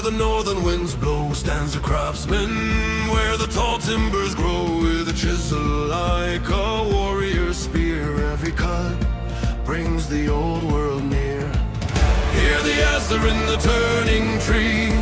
the northern winds blow stands a craftsman, where the tall timbers grow with a chisel like a warrior's spear. Every cut brings the old world near. Hear the Asher in the turning tree,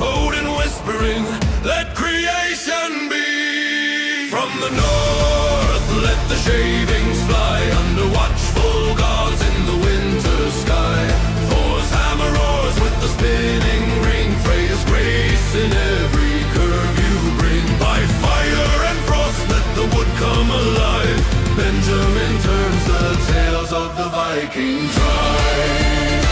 Odin whispering, let creation be. From the north, let the shavings fly under watchful gods in the winter sky. Thor's hammer roars with the spinning ring, Freya's grace in every curve you bring. By fire and frost, let the wood come alive. Benjamin turns the tales of the Viking tribe.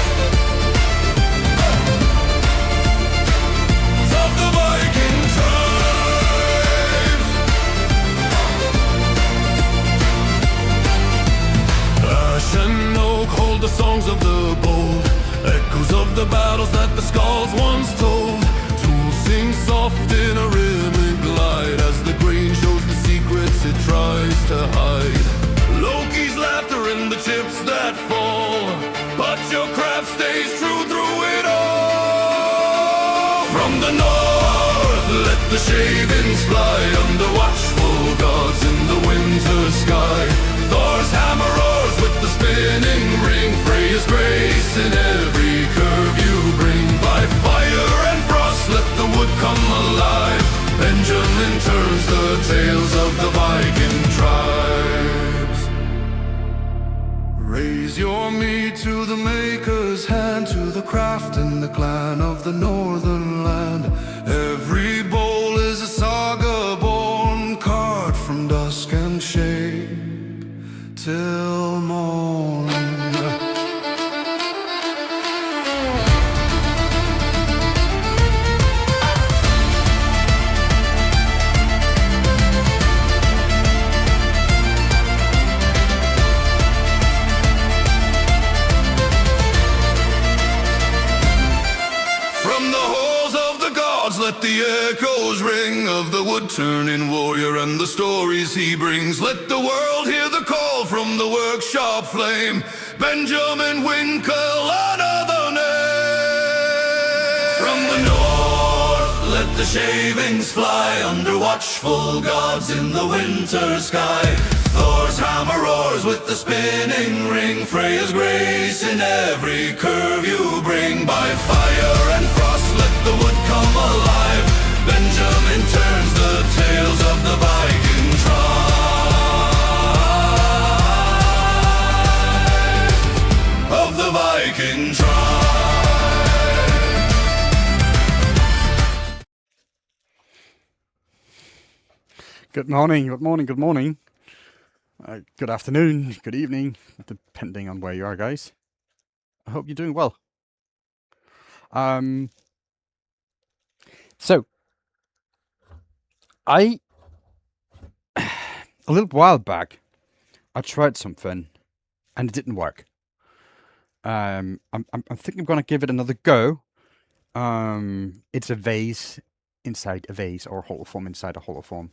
And oak hold the songs of the bold, echoes of the battles that the skalds once told. Tools sing soft in a rhythmic glide, as the grain shows the secrets it tries to hide. Loki's laughter in the chips that fall, but your craft stays true through it all. From the north, let the shavings fly under watchful gods in the winter sky. Thor's hammer roars with the spinning ring, Freya's grace in every curve you bring. By fire and frost, let the wood come alive. Benjamin turns the tales of the Viking tribes. Raise your meat to the maker's hand, to the craft and the clan of the northern land. Every bowl is a saga born, carved from dusk and shade till morn. From the halls of the gods, let the echoes ring of the wood-turning warrior and the stories he brings. Let the world hear the call from the workshop flame, Benjamin Winkle, another name. From the north, let the shavings fly under watchful gods in the winter sky. Thor's hammer roars with the spinning ring, Freya's grace in every curve you bring. By fire and frost, let the wood come alive. Benjamin turns the tales of the Viking tribe. Of the Viking tribe. Good morning, good morning, good morning. Good afternoon, good evening, depending on where you are, guys. I hope you're doing well. So, a little while back, I tried something, and it didn't work. I'm thinking I'm gonna give it another go. It's a vase inside a vase, or hollow form inside a hollow form.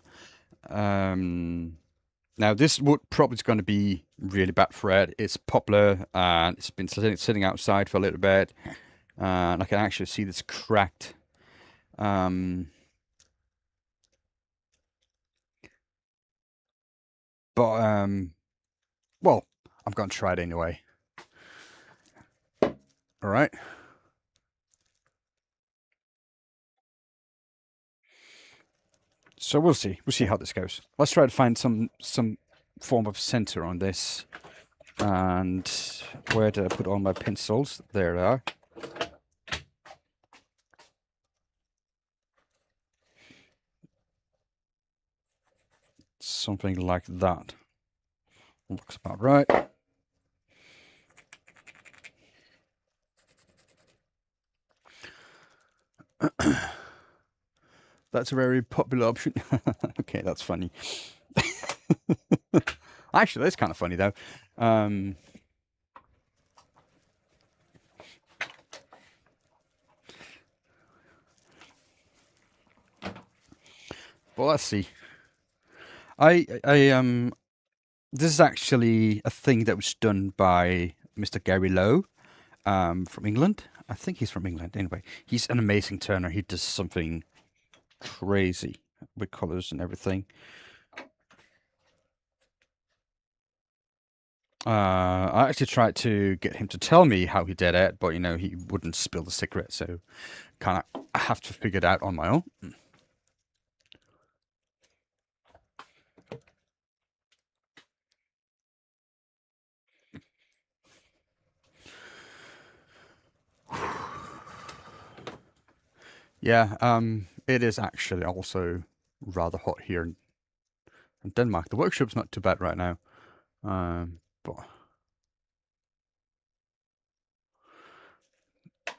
Now, this wood probably is going to be really bad for it. It's poplar, and it's been sitting outside for a little bit, and I can actually see this cracked. But well, I'm going to try it anyway. All right. So we'll see how this goes. Let's try to find some form of center on this. And where did I put all my pencils? There they are. Something like that. Looks about right. That's a very popular option. Okay, that's funny. Actually, that's kind of funny, though. Well, let's see. This is actually a thing that was done by Mr. Gary Lowe from England. I think he's from England anyway. He's an amazing turner. He does something crazy with colors and everything. I actually tried to get him to tell me how he did it, but you know, he wouldn't spill the secret, so kind of I have to figure it out on my own. Yeah, it is actually also rather hot here in Denmark. The workshop's not too bad right now, but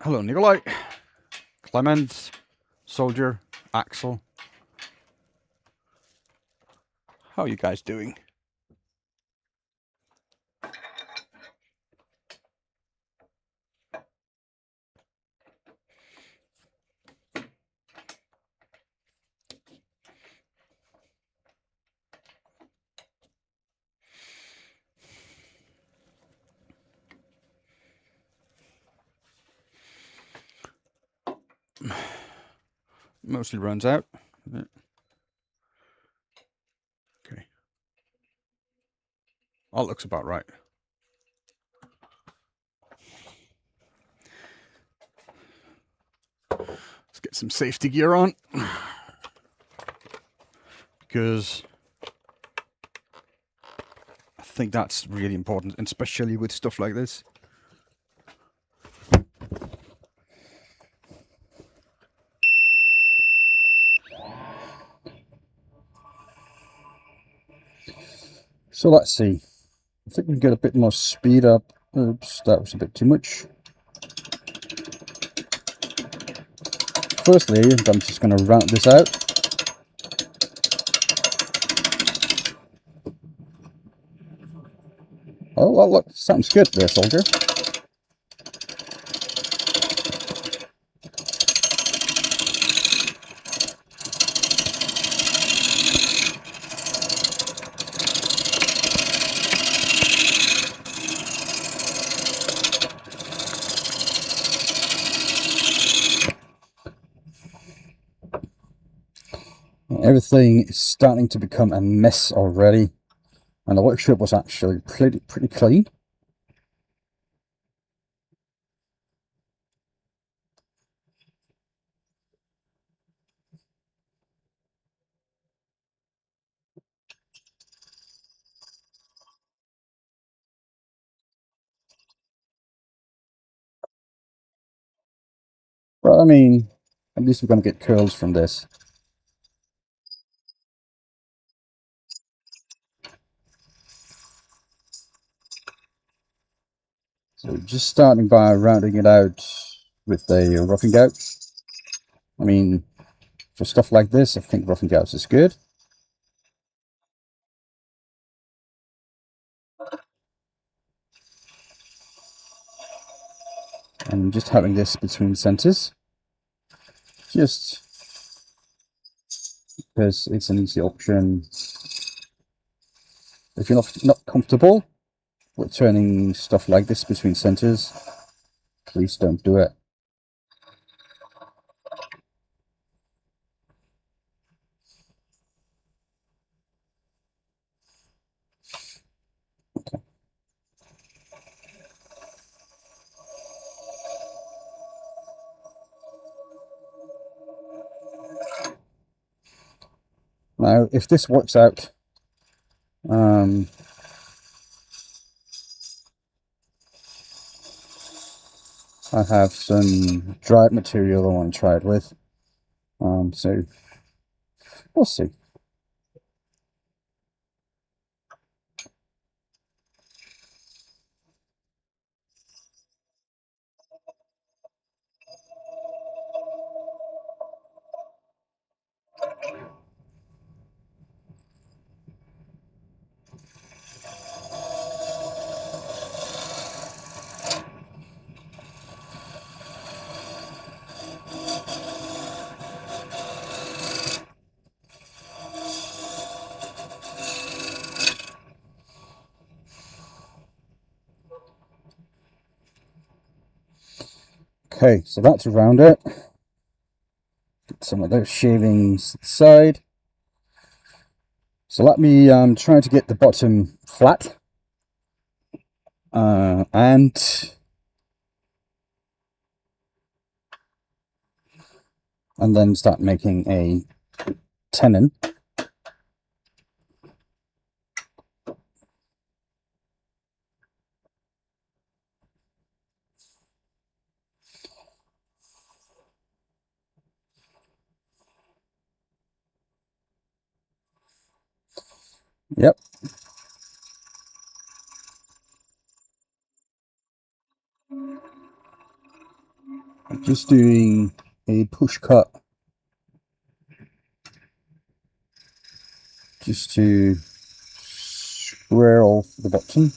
hello, Nikolai, Clement, Soldier, Axel. How are you guys doing? Mostly runs out. Okay. All looks about right. Let's get some safety gear on. Because I think that's really important, especially with stuff like this. So let's see. I think we can get a bit more speed up. Oops, that was a bit too much. Firstly, I'm just going to round this out. Oh, well, look, sounds good there, Soldier. Everything is starting to become a mess already, and the workshop was actually pretty clean. But I mean, at least we're going to get curls from this. So just starting by rounding it out with the roughing gouge. I mean, for stuff like this, I think roughing gouge is good. And just having this between centers, just because it's an easy option. If you're not comfortable with turning stuff like this between centers, please don't do it. Okay. Now, if this works out, I have some dried material I want to try it with. So we'll see. Okay, so that's around it. Get some of those shavings to the side. So let me try to get the bottom flat. And then start making a tenon. Yep. I'm just doing a push cut just to square off the bottom.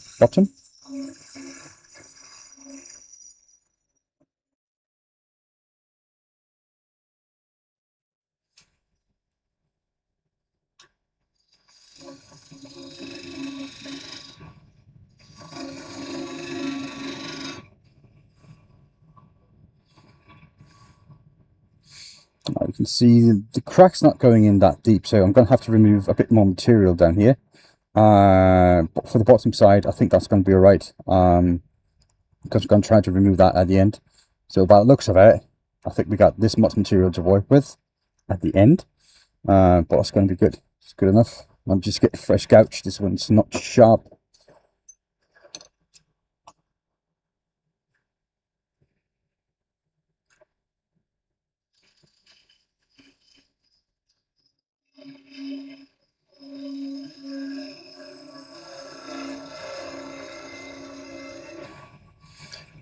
Now you can see the crack's not going in that deep, so I'm going to have to remove a bit more material down here. But for the bottom side, I think that's going to be alright, because I'm going to try to remove that at the end. So by the looks of it, I think we got this much material to work with at the end, but it's going to be good. It's good enough. I'm just getting fresh gouge. This one's not sharp.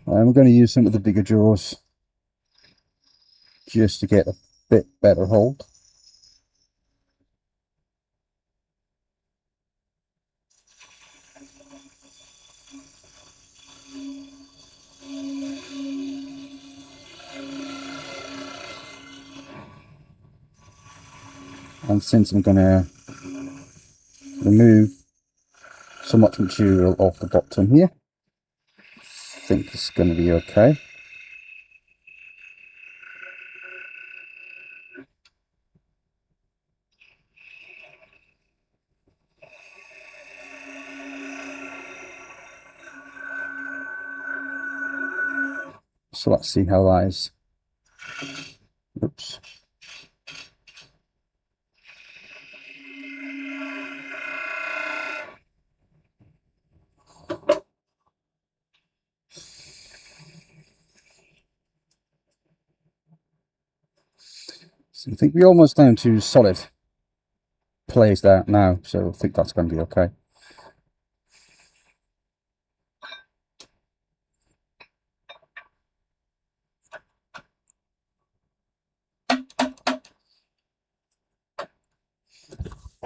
And we're going to use some of the bigger jaws just to get a bit better hold. And since I'm going to remove so much material off the bottom here, I think it's going to be okay. So let's see how that is. Oops. So I think we're almost down to solid place there now, so I think that's going to be okay.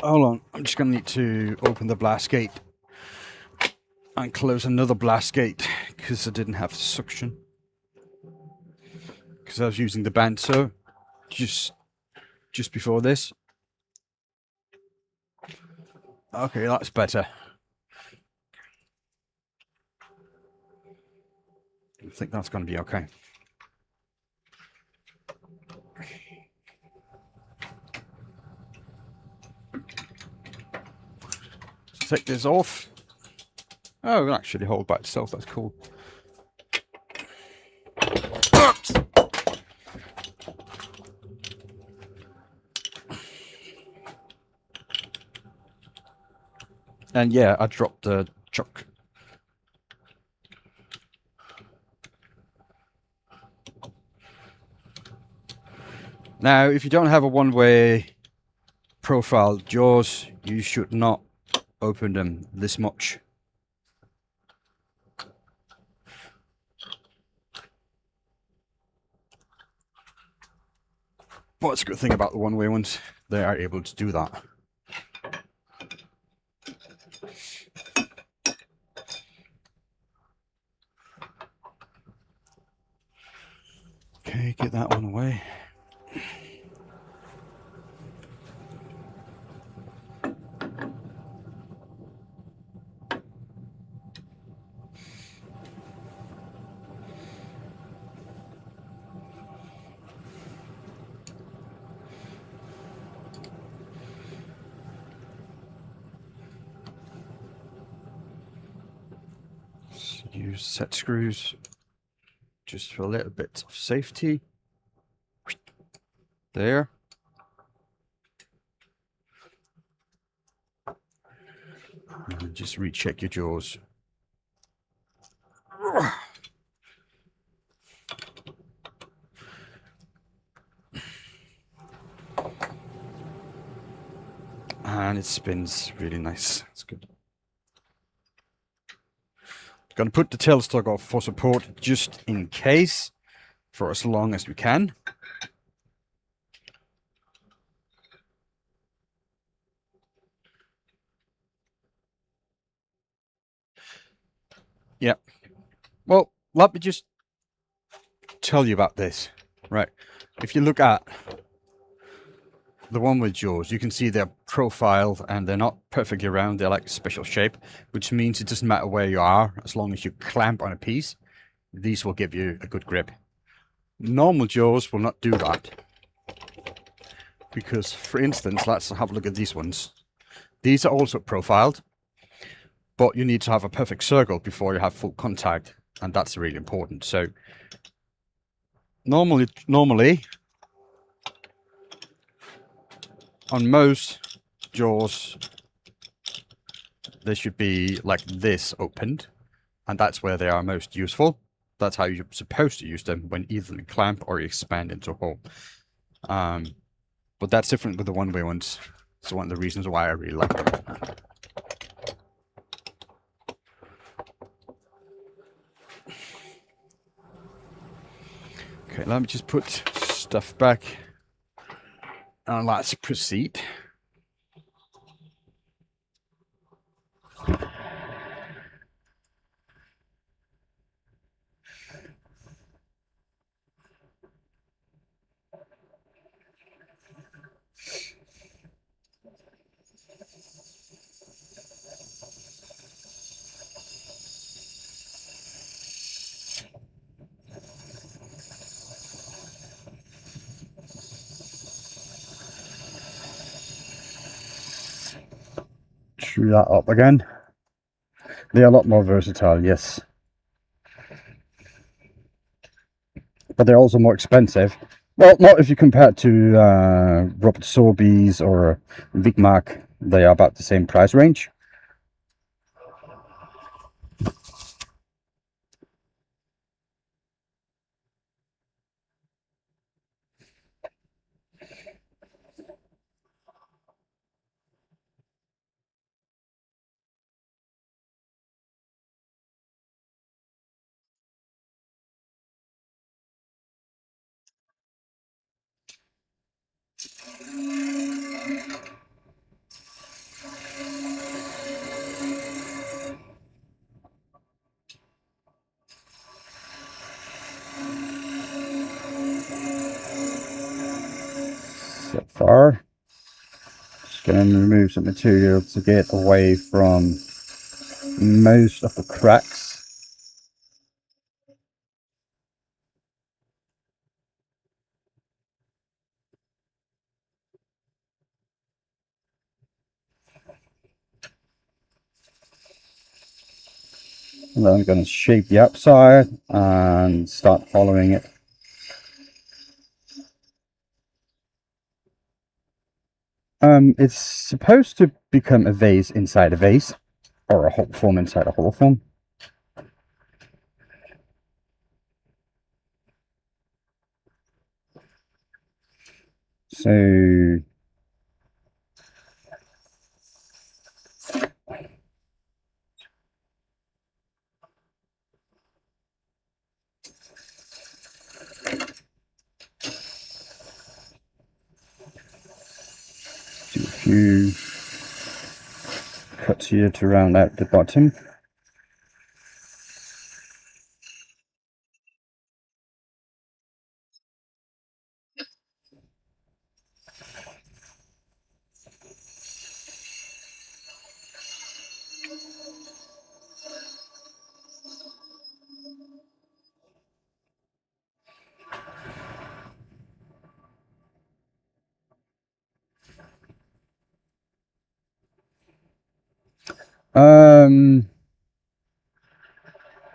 Hold on, I'm just going to need to open the blast gate and close another blast gate because I didn't have suction, because I was using the bandsaw just before this. Okay, that's better. I think that's going to be okay. So take this off. Oh, it'll actually hold by itself. That's cool. And yeah, I dropped the chuck. Now, if you don't have a one-way profile jaws, you should not open them this much. But it's a good thing about the one-way ones, they are able to do that. Okay, get that one away. use set screws just for a little bit of safety. There. And just recheck your jaws. And it spins really nice. It's good. Gonna put the tailstock off for support just in case, for as long as we can. Yeah. Well, let me just tell you about this. Right. If you look at the one with jaws, you can see they're profiled and they're not perfectly round. They're like a special shape, which means it doesn't matter where you are, as long as you clamp on a piece, these will give you a good grip. Normal jaws will not do that. Because, for instance, let's have a look at these ones. These are also profiled, but you need to have a perfect circle before you have full contact, and that's really important. So normally on most jaws they should be like this opened, and that's where they are most useful. That's how you're supposed to use them, when either you clamp or you expand into a hole. But that's different with the one-way ones. It's one of the reasons why I really like them. Okay, let me just put stuff back and let's proceed. Screw that up again. They're a lot more versatile, yes. But they're also more expensive. Well, not if you compare it to Robert Sorby's or Wigmark. They are about the same price range. So far, just going to remove some material to get away from most of the cracks. And then I'm going to shape the outside and start following it. It's supposed to become a vase inside a vase, or a hole form inside a hole form. So do a few cuts here to round out the bottom.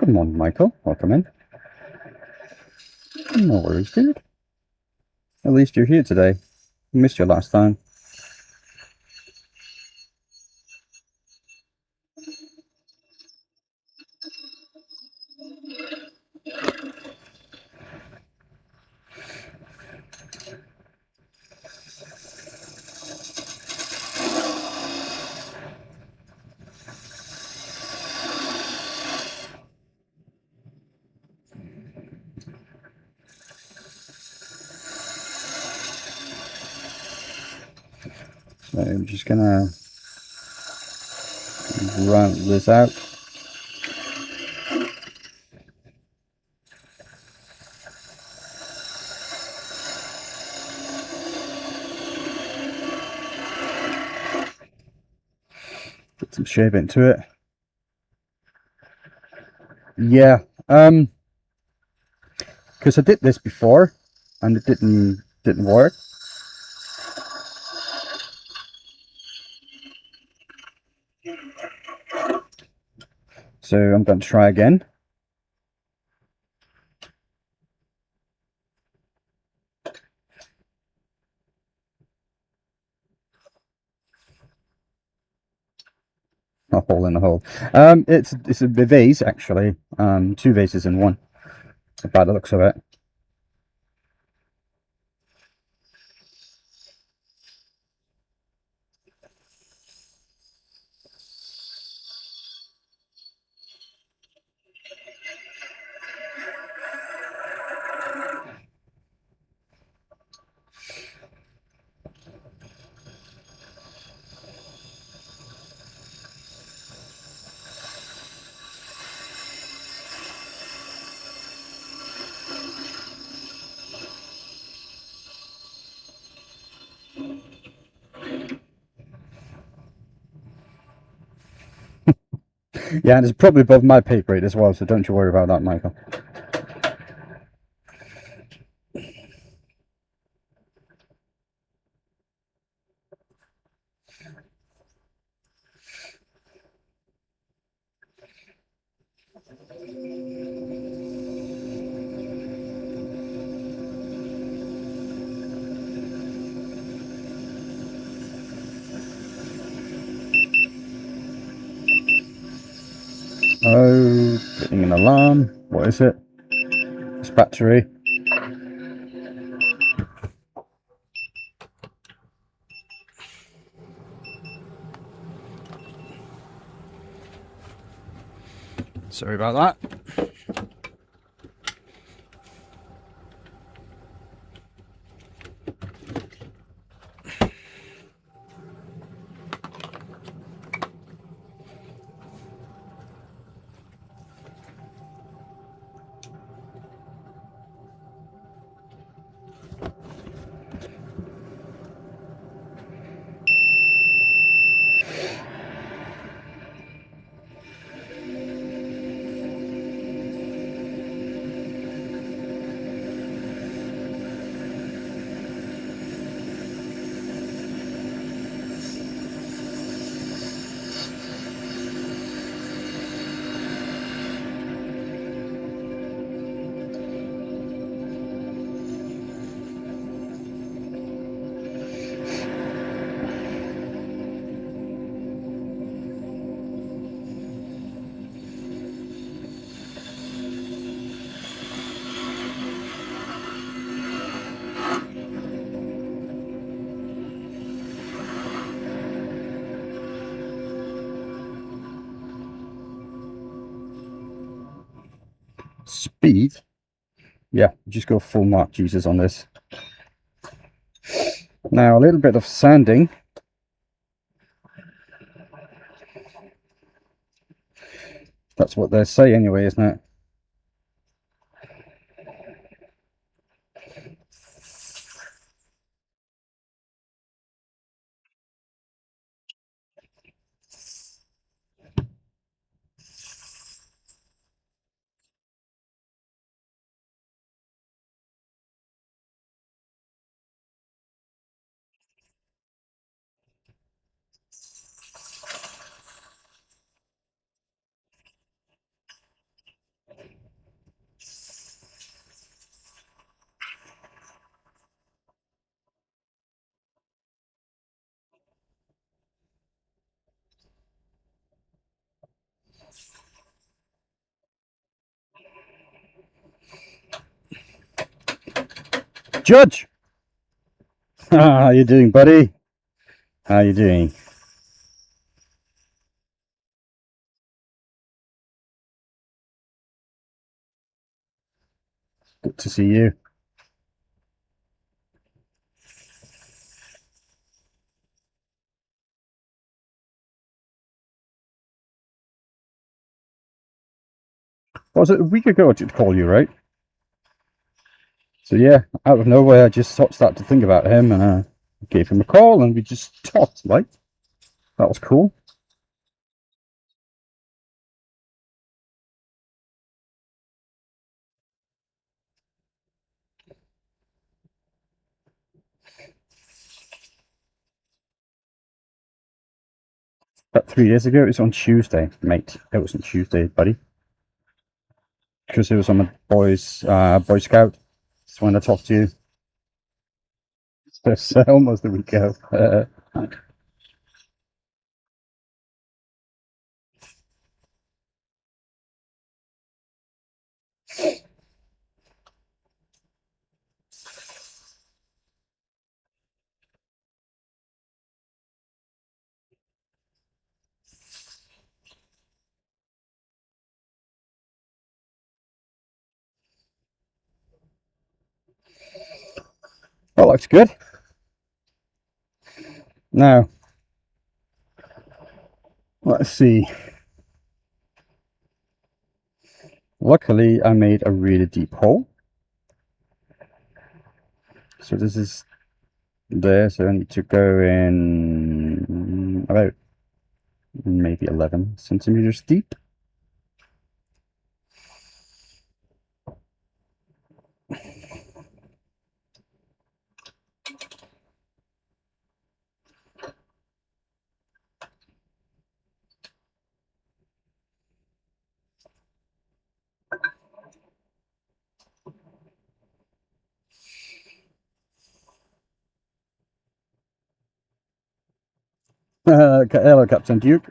Come on, Michael. Welcome in. No worries, dude. At least you're here today. Missed you last time. So I'm just gonna round this out. Get some shape into it. Yeah, because I did this before and it didn't work. So I'm going to try again. A hole in a hole. It's a vase actually. Two vases in one. By the looks of it. Yeah, and it's probably above my pay grade as well, so don't you worry about that, Michael. Oh, getting an alarm. What is it? It's battery. Sorry about that. Speed. Yeah, just go full Mark Jesus on this. Now a little bit of sanding. That's what they say anyway, isn't it? Judge! How you doing, buddy? How you doing? Good to see you. Was it a week ago I did call you, right? So yeah, out of nowhere, I just started to think about him, and gave him a call, and we just talked. Like, that was cool. About 3 days ago, it was on Tuesday, mate. It was on Tuesday, buddy, because it was on the Boy Scout. That's when I talked to you. It's almost a week ago. Well, looks good. Now, let's see. Luckily, I made a really deep hole. So this is there, so I need to go in about maybe 11 centimeters deep. Hello, Captain Duke.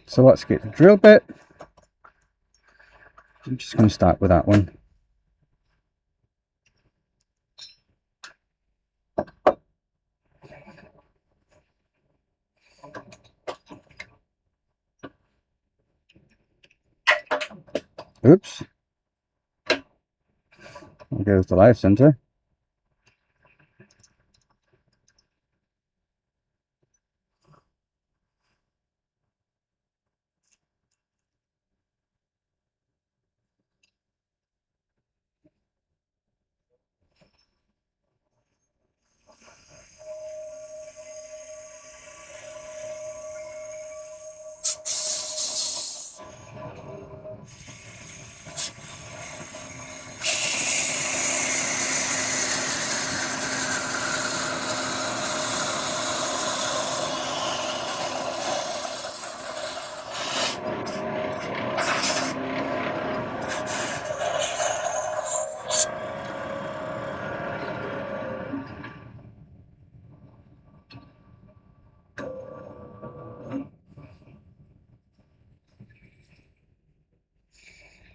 So let's get the drill bit. I'm just going to start with that one. Oops. There goes the live center.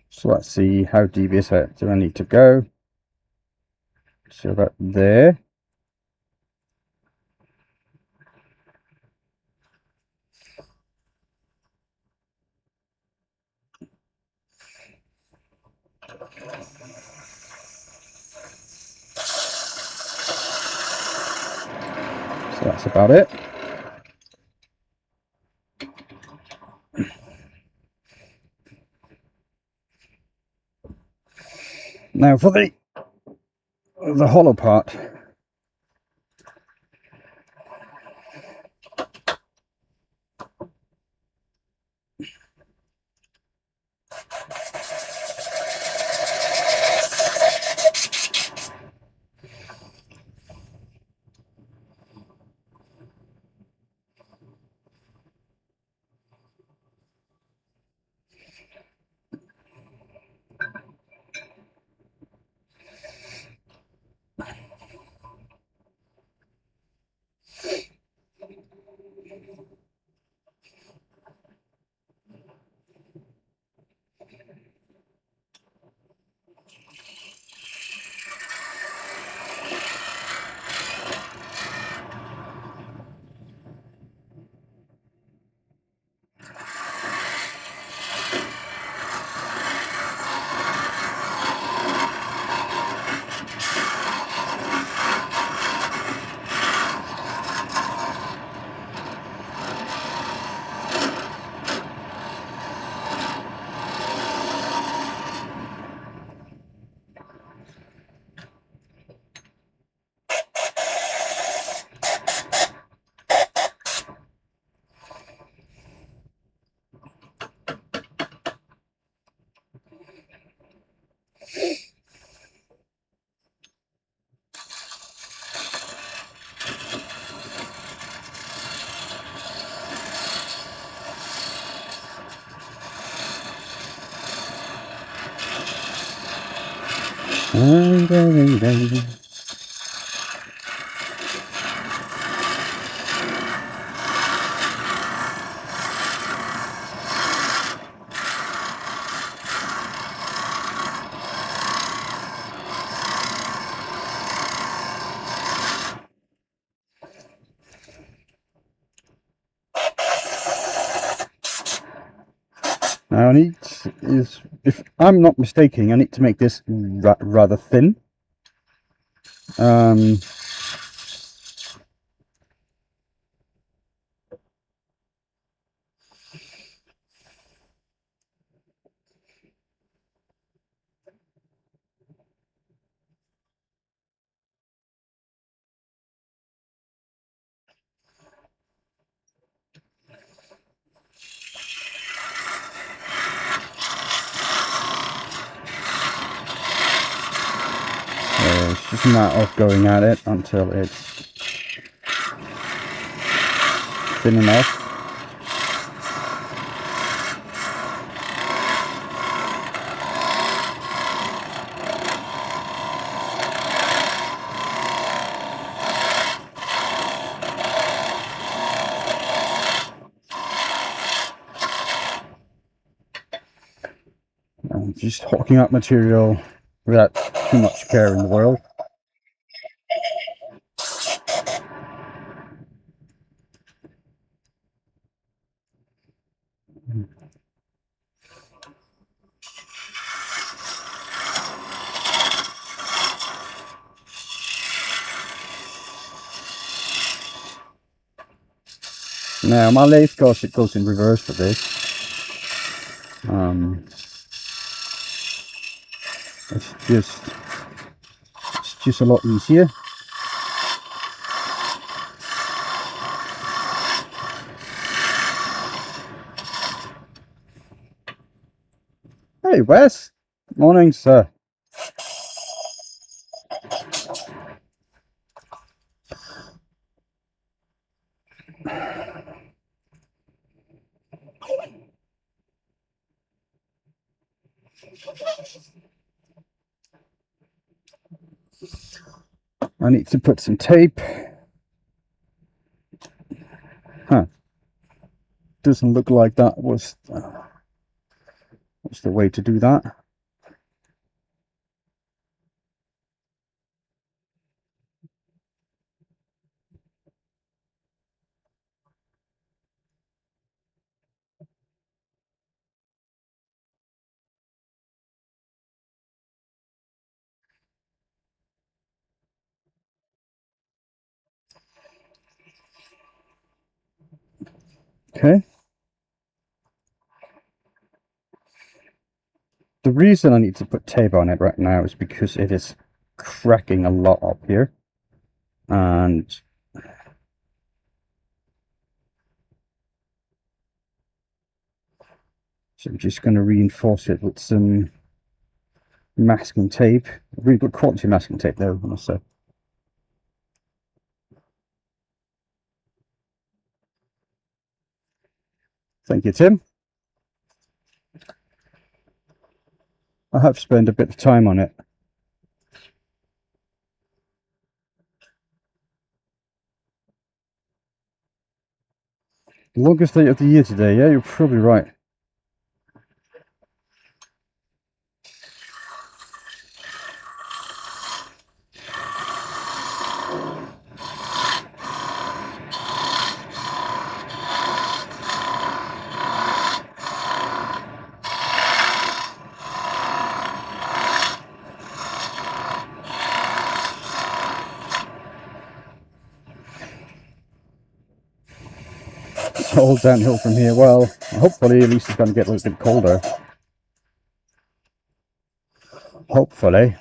So let's see how devious do I need to go. So about there. So that's about it. Now for the hollow part. Now I need is, if I'm not mistaken, I need to make this rather thin. It's just a matter of going at it until it's thin enough. And just hooking up material without too much care in the world. Now my lathe, of course, it goes in reverse for this. It's just a lot easier. Hey Wes, morning sir. I need to put some tape. Doesn't look like that was the way to do that. Okay. The reason I need to put tape on it right now is because it is cracking a lot up here. And so I'm just going to reinforce it with some masking tape. Really good quality masking tape though, I must say. Thank you, Tim. I have spent a bit of time on it. The longest day of the year today, yeah, you're probably right. It's all downhill from here. Well, hopefully at least it's going to get a little bit colder. Hopefully.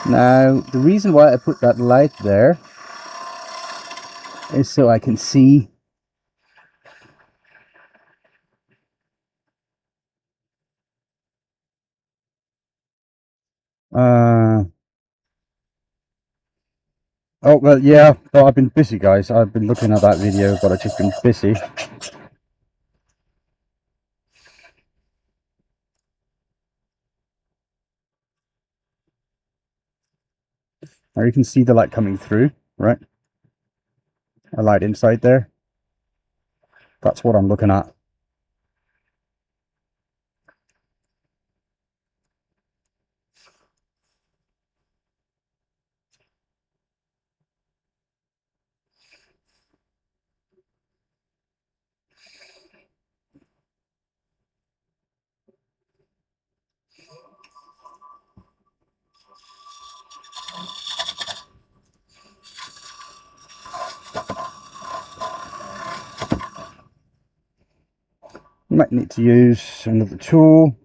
Now, the reason why I put that light there is so I can see. Oh, well, yeah, but I've been busy, guys. I've been looking at that video, but I've just been busy. Now you can see the light coming through, right? A light inside there. That's what I'm looking at. You might need to use another tool.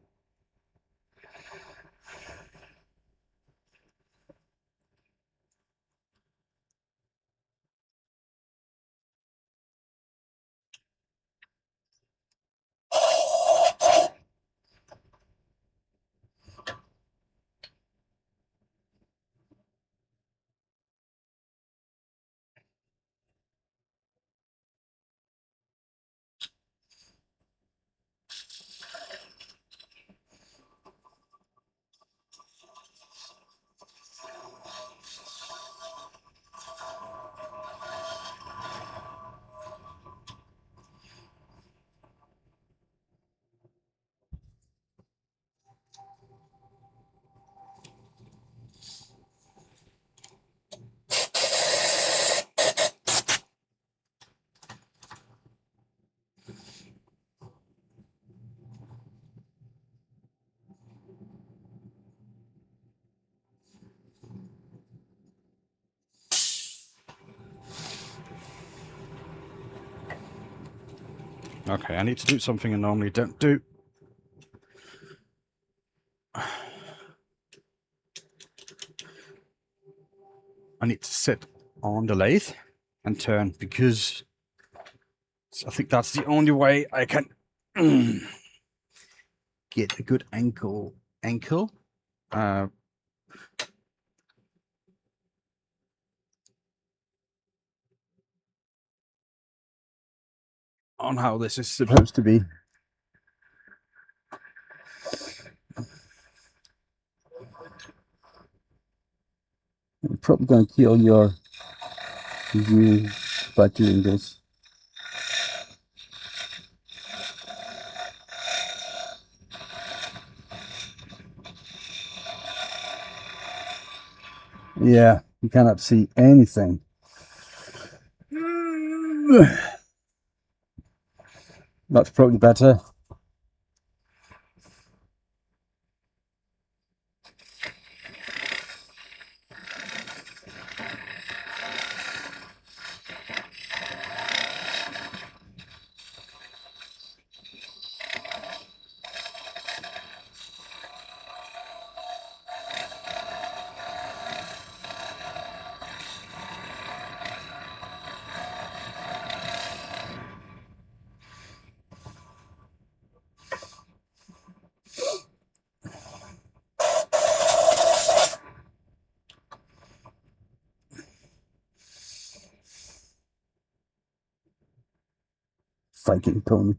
Okay, I need to do something I normally don't do. I need to sit on the lathe and turn, because I think that's the only way I can get a good ankle on how this is supposed to be. I'm probably going to kill your view by doing this. Yeah, you cannot see anything. That's probably better. Fighting pony.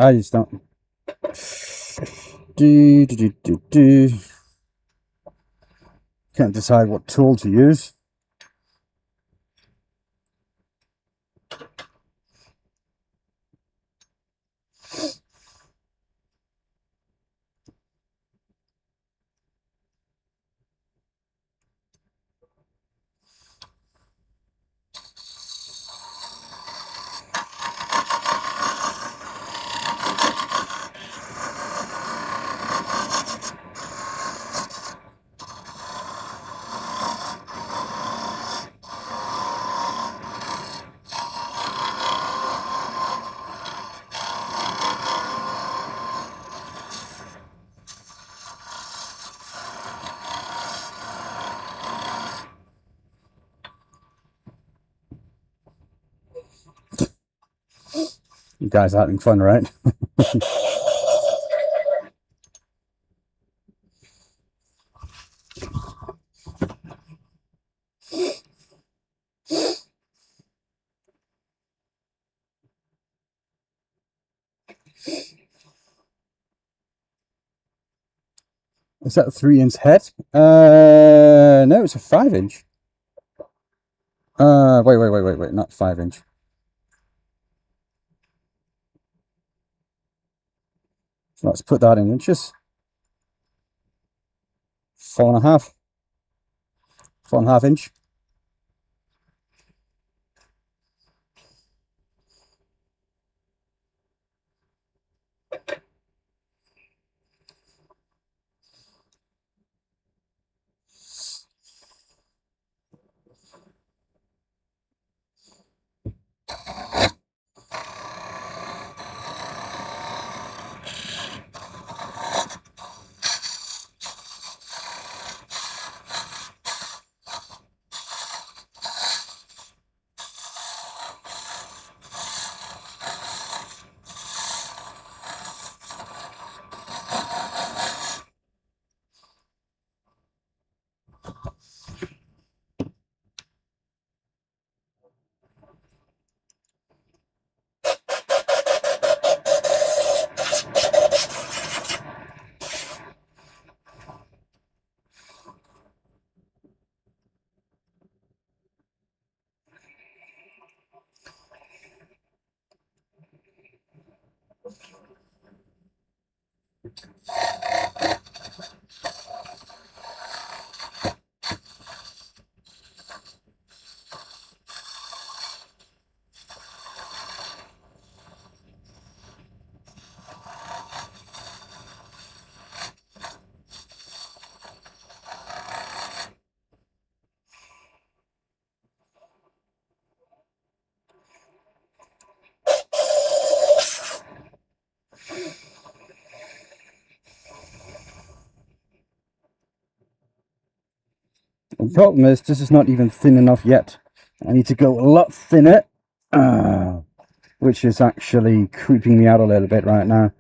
I just don't. Do. Can't decide what tool to use. You guys are having fun, right? Is that a 3-inch head? No, it's a 5-inch. Wait, not 5-inch. Let's put that in inches. 4.5. 4.5 inch. The problem is, this is not even thin enough yet. I need to go a lot thinner, which is actually creeping me out a little bit right now.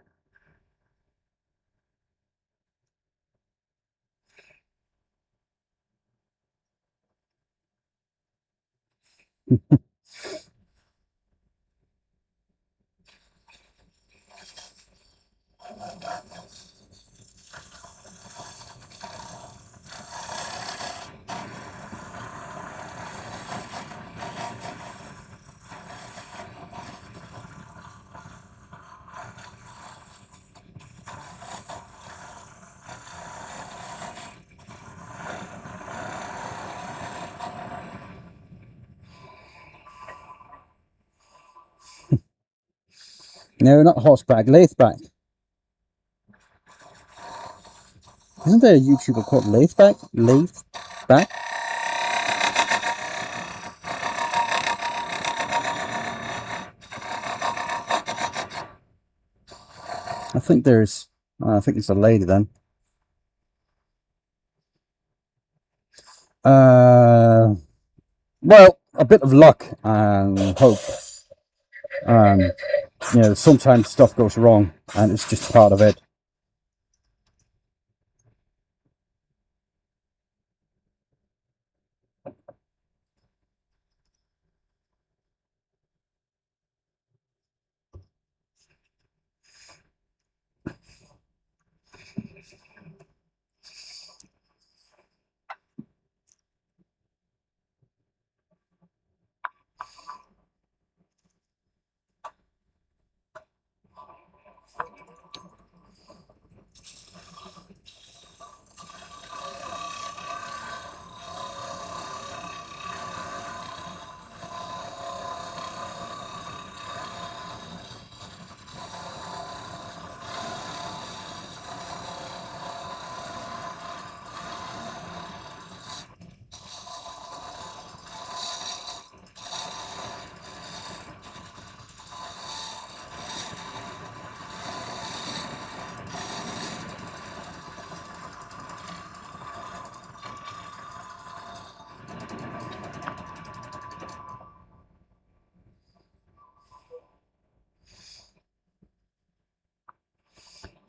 No, not horseback, lathe back. Isn't there a YouTuber called lathe back? Lathe back? I think there's. I think it's a lady then. Well, a bit of luck and hope. You know, sometimes stuff goes wrong, and it's just part of it.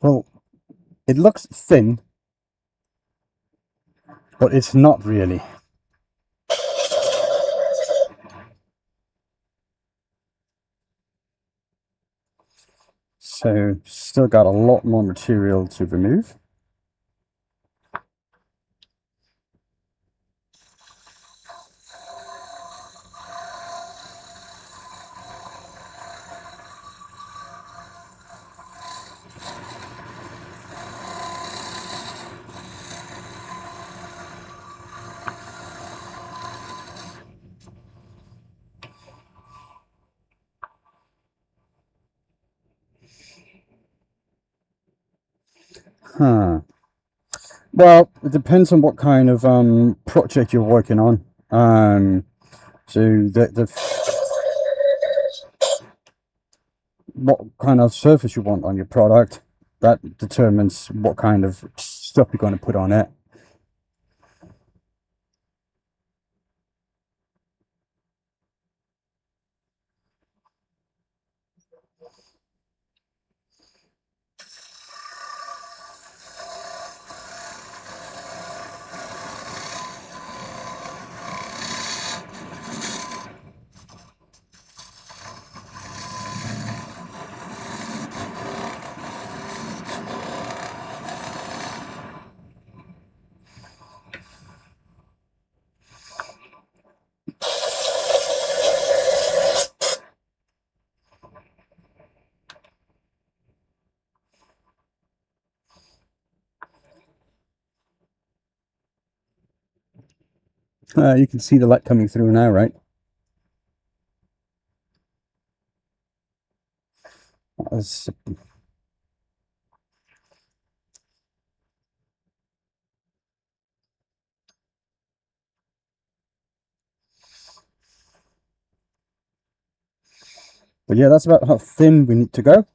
Well, it looks thin, but it's not really. So still got a lot more material to remove. Huh. Well, it depends on what kind of project you're working on. So what kind of surface you want on your product, that determines what kind of stuff you're going to put on it. You can see the light coming through now, right? But yeah, that's about how thin we need to go.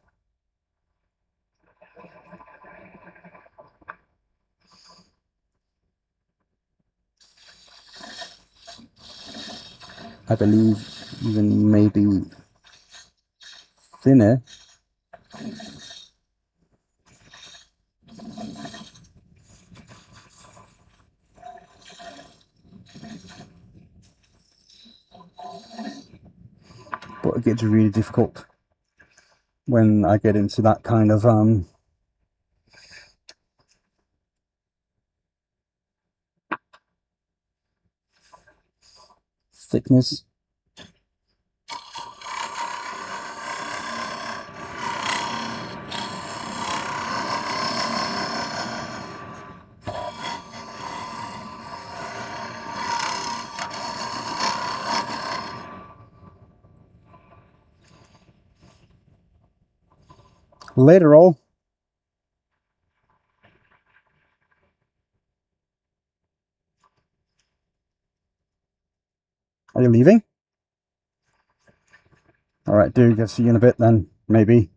I believe even maybe thinner. But it gets really difficult when I get into that kind of thickness. Later on, are you leaving? All right, dude, I'll see you in a bit then, maybe.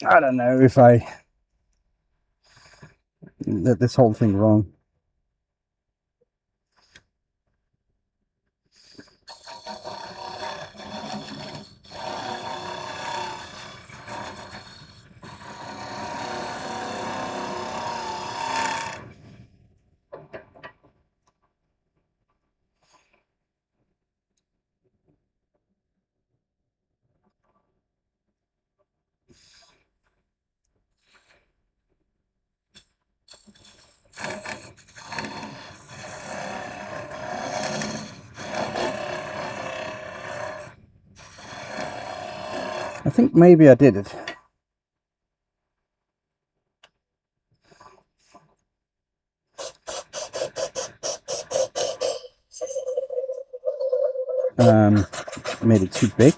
I don't know if I did this whole thing wrong. I think maybe I did it. Made it too big.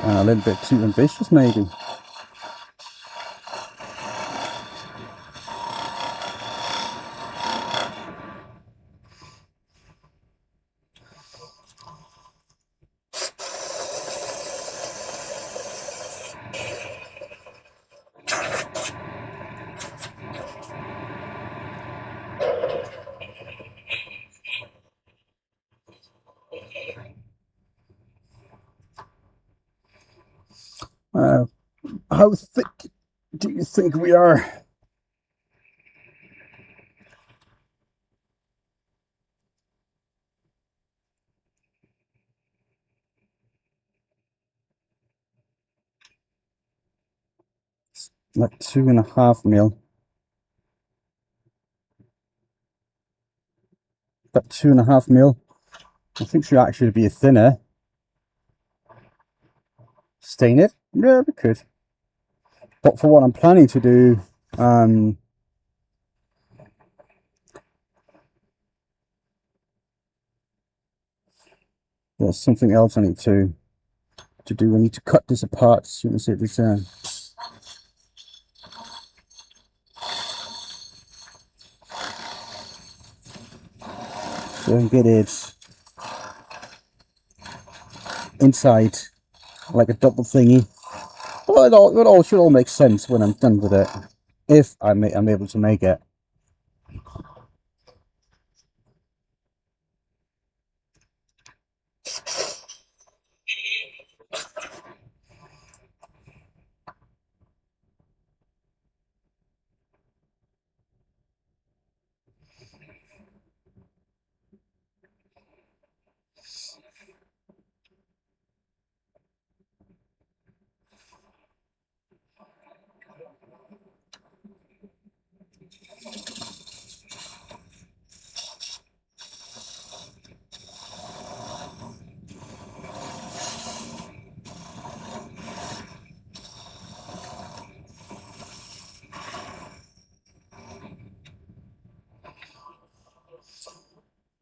A little bit too ambitious, maybe. How thick do you think we are? Like 2.5 mil. About 2.5 mil. I think should actually be thinner. Stain it? Yeah, we could. But for what I'm planning to do, there's something else I need to do. I need to cut this apart as soon as it is so I can get it inside like a double thingy. Well, it all should all make sense when I'm done with it, if I'm able to make it.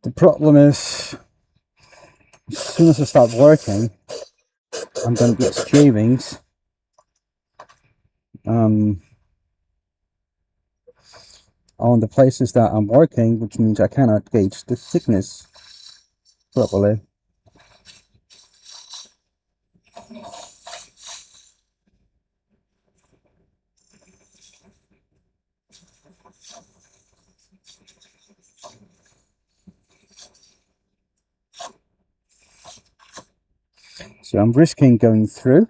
The problem is, as soon as I start working, I'm going to get shavings. On the places that I'm working, which means I cannot gauge the thickness properly. So I'm risking going through.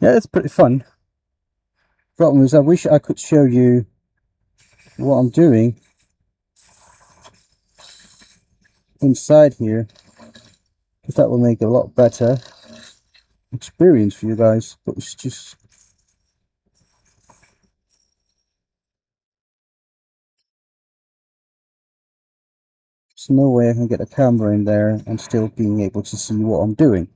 Yeah, it's pretty fun. Problem is, I wish I could show you what I'm doing inside here, because that will make a lot better experience for you guys. But it's just, there's no way I can get a camera in there and still being able to see what I'm doing.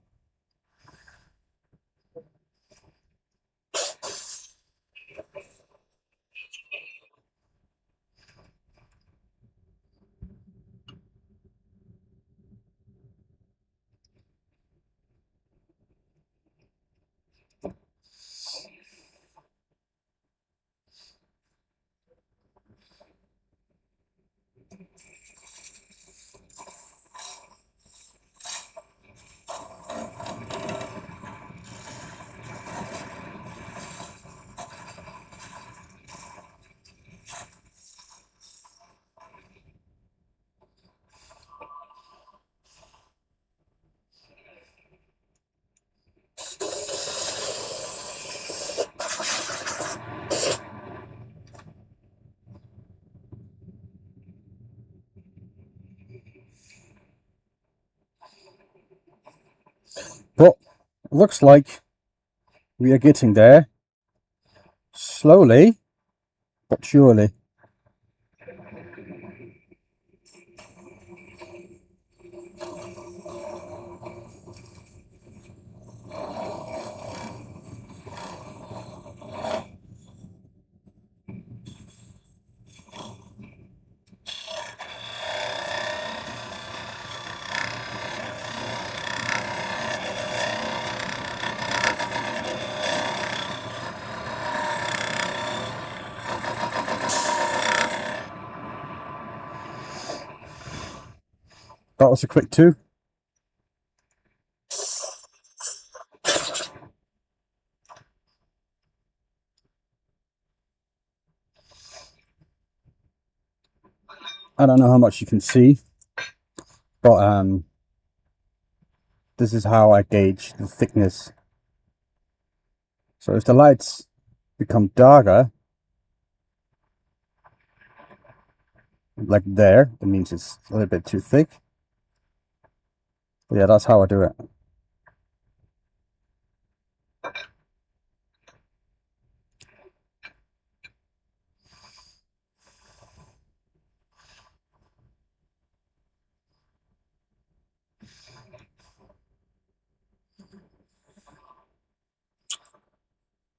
But it looks like we are getting there, slowly but surely. That was a quick 2. I don't know how much you can see, but this is how I gauge the thickness. So if the lights become darker, like there, it means it's a little bit too thick. But yeah, that's how I do it.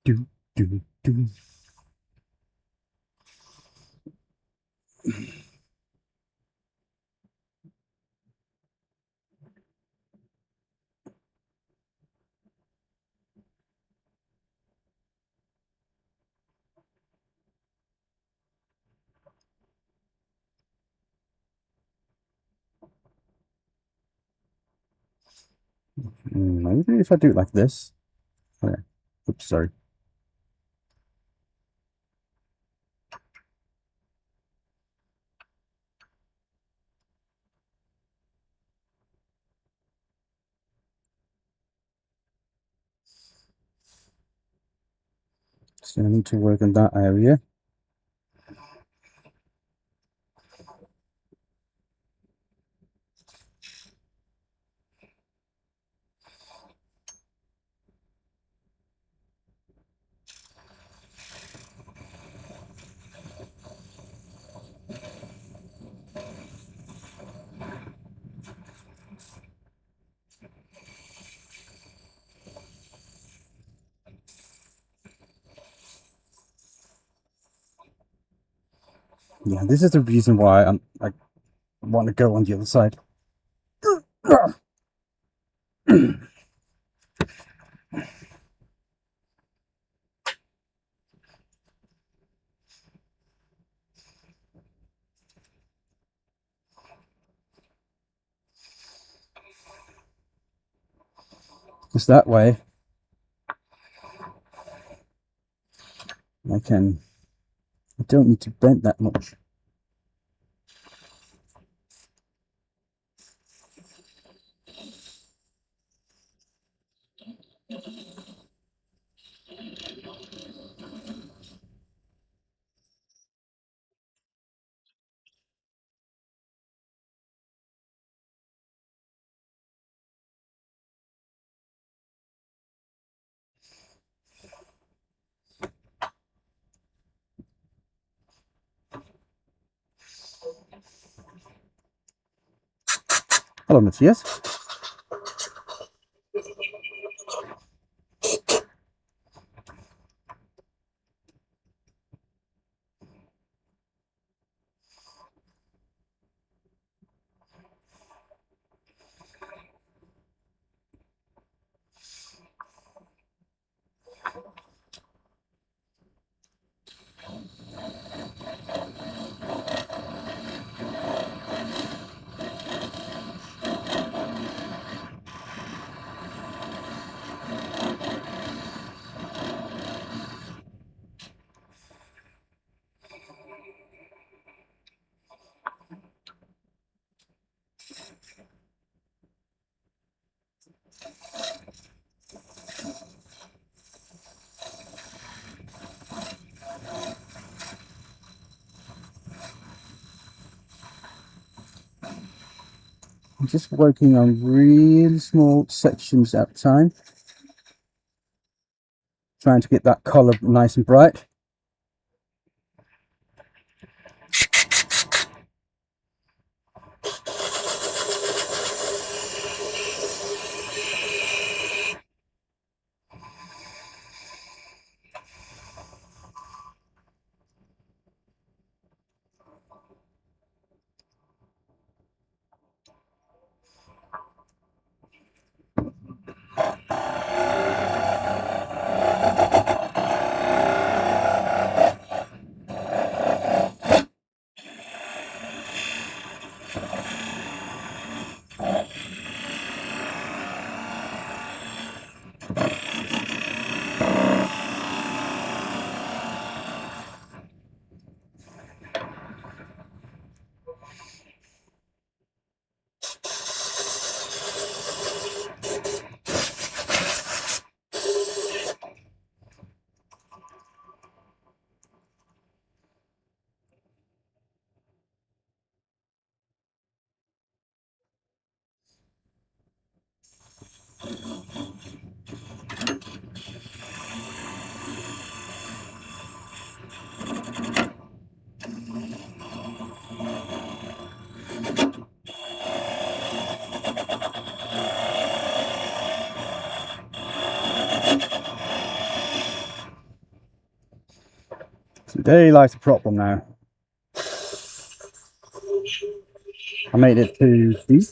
Do, do, do. Maybe if I do it like this. Okay. Oops, sorry. So I need to work in that area. Yeah, this is the reason why I want to go on the other side. Because that way I don't need to bend that much. Hello, Matthias. I'm just working on really small sections at a time, trying to get that colour nice and bright. So daylight's a problem now. I made it too deep.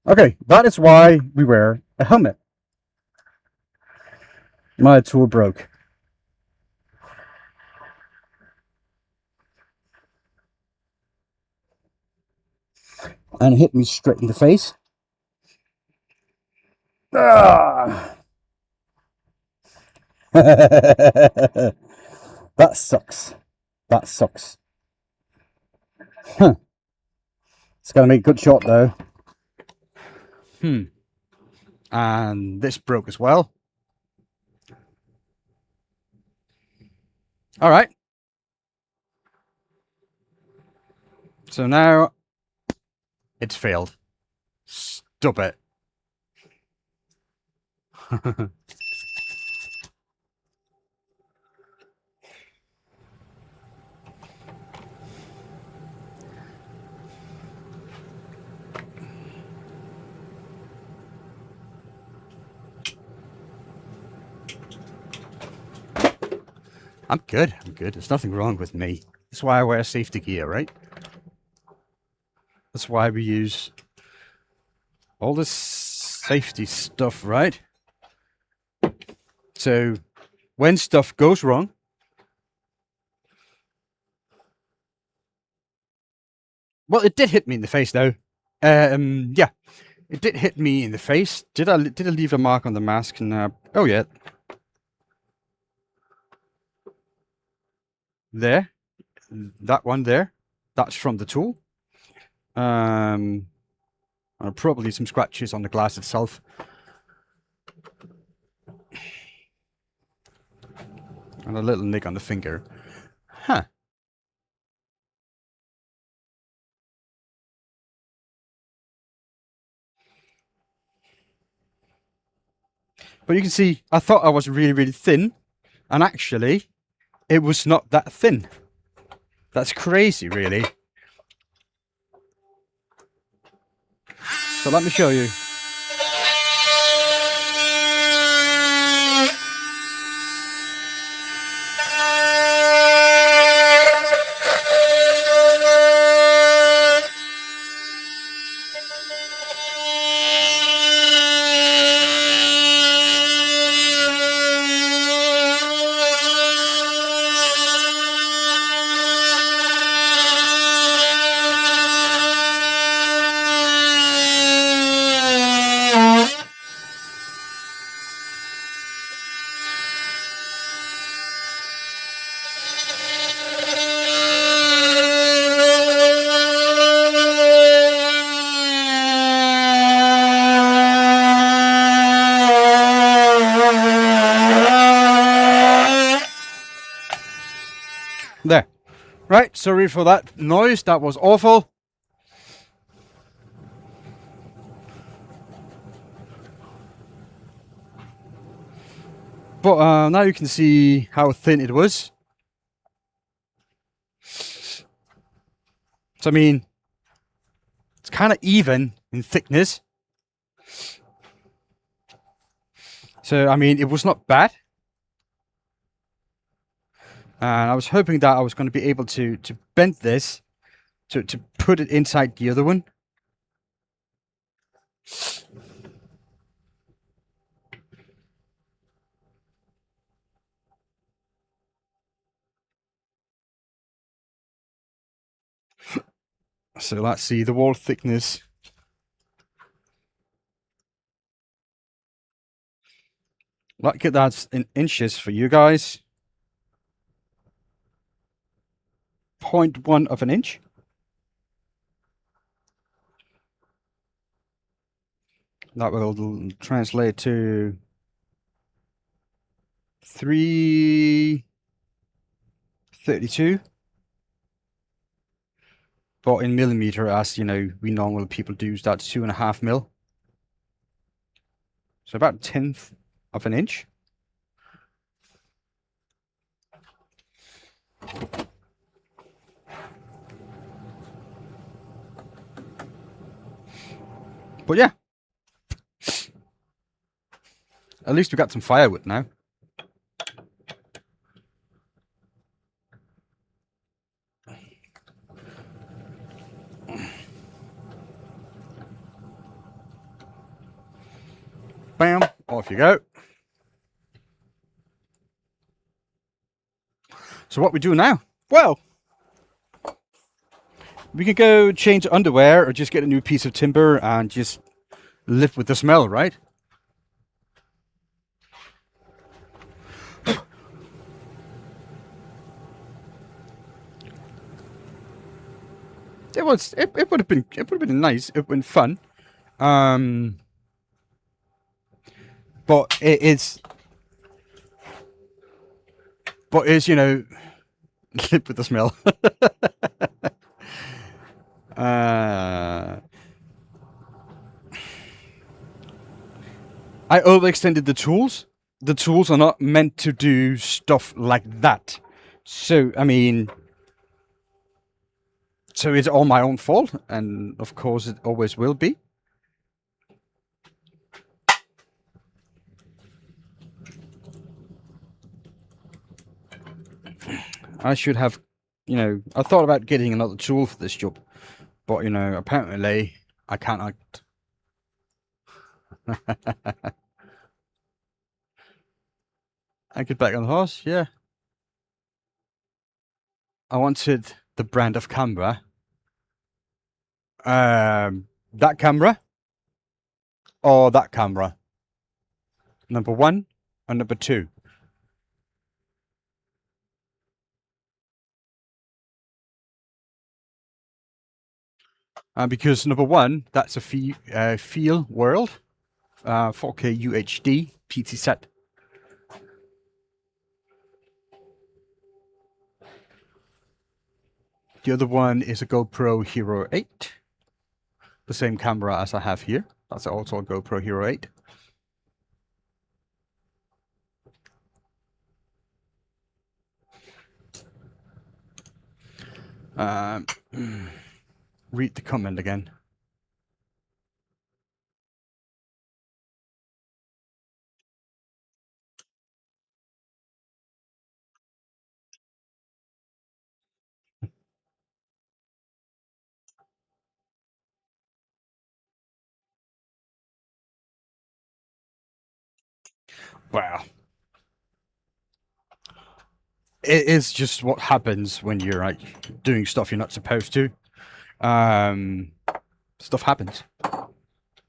Okay, that is why we wear a helmet. My tool broke. And it hit me straight in the face. Ah! That sucks. That sucks. Huh. It's gonna make a good shot though. And this broke as well. All right. So now it's failed. Stop it. I'm good. I'm good. There's nothing wrong with me. That's why I wear safety gear, right? That's why we use all this safety stuff, right? So when stuff goes wrong, well, it did hit me in the face though. Yeah, it did hit me in the face. Did I leave a mark on the mask? And oh yeah, there, that one there. That's from the tool. And probably some scratches on the glass itself. And a little nick on the finger. Huh. But you can see, I thought I was really, really thin. And actually, it was not that thin. That's crazy, really. So let me show you. Right, sorry for that noise. That was awful. But now you can see how thin it was. So I mean, it's kind of even in thickness. So I mean, it was not bad. And I was hoping that I was going to be able to bend this to put it inside the other one. So let's see the wall thickness. Let's get that in inches for you guys. 0.1 of an inch. That will translate to 332. But in millimeter, as you know, we normal people do, that's 2.5 mil. So about 1/10 of an inch. But yeah, at least we got some firewood now. Bam, off you go. So what we do now? Well, we can go change underwear or just get a new piece of timber and just live with the smell, right? It would have been nice. It would have been fun. But it's you know, live with the smell. I overextended the tools. The tools are not meant to do stuff like that. So, I mean, so it's all my own fault. And of course it always will be. I should have, you know, I thought about getting another tool for this job. But, you know, apparently I can't. I get back on the horse, yeah. I wanted the brand of camera. That camera or that camera. Number 1 and number 2. Because number 1, that's a Feel World 4K UHD PT set. The other one is a GoPro Hero 8. The same camera as I have here. That's also a GoPro Hero 8. Read the comment again. Wow. It is just what happens when you're like doing stuff you're not supposed to. Stuff happens.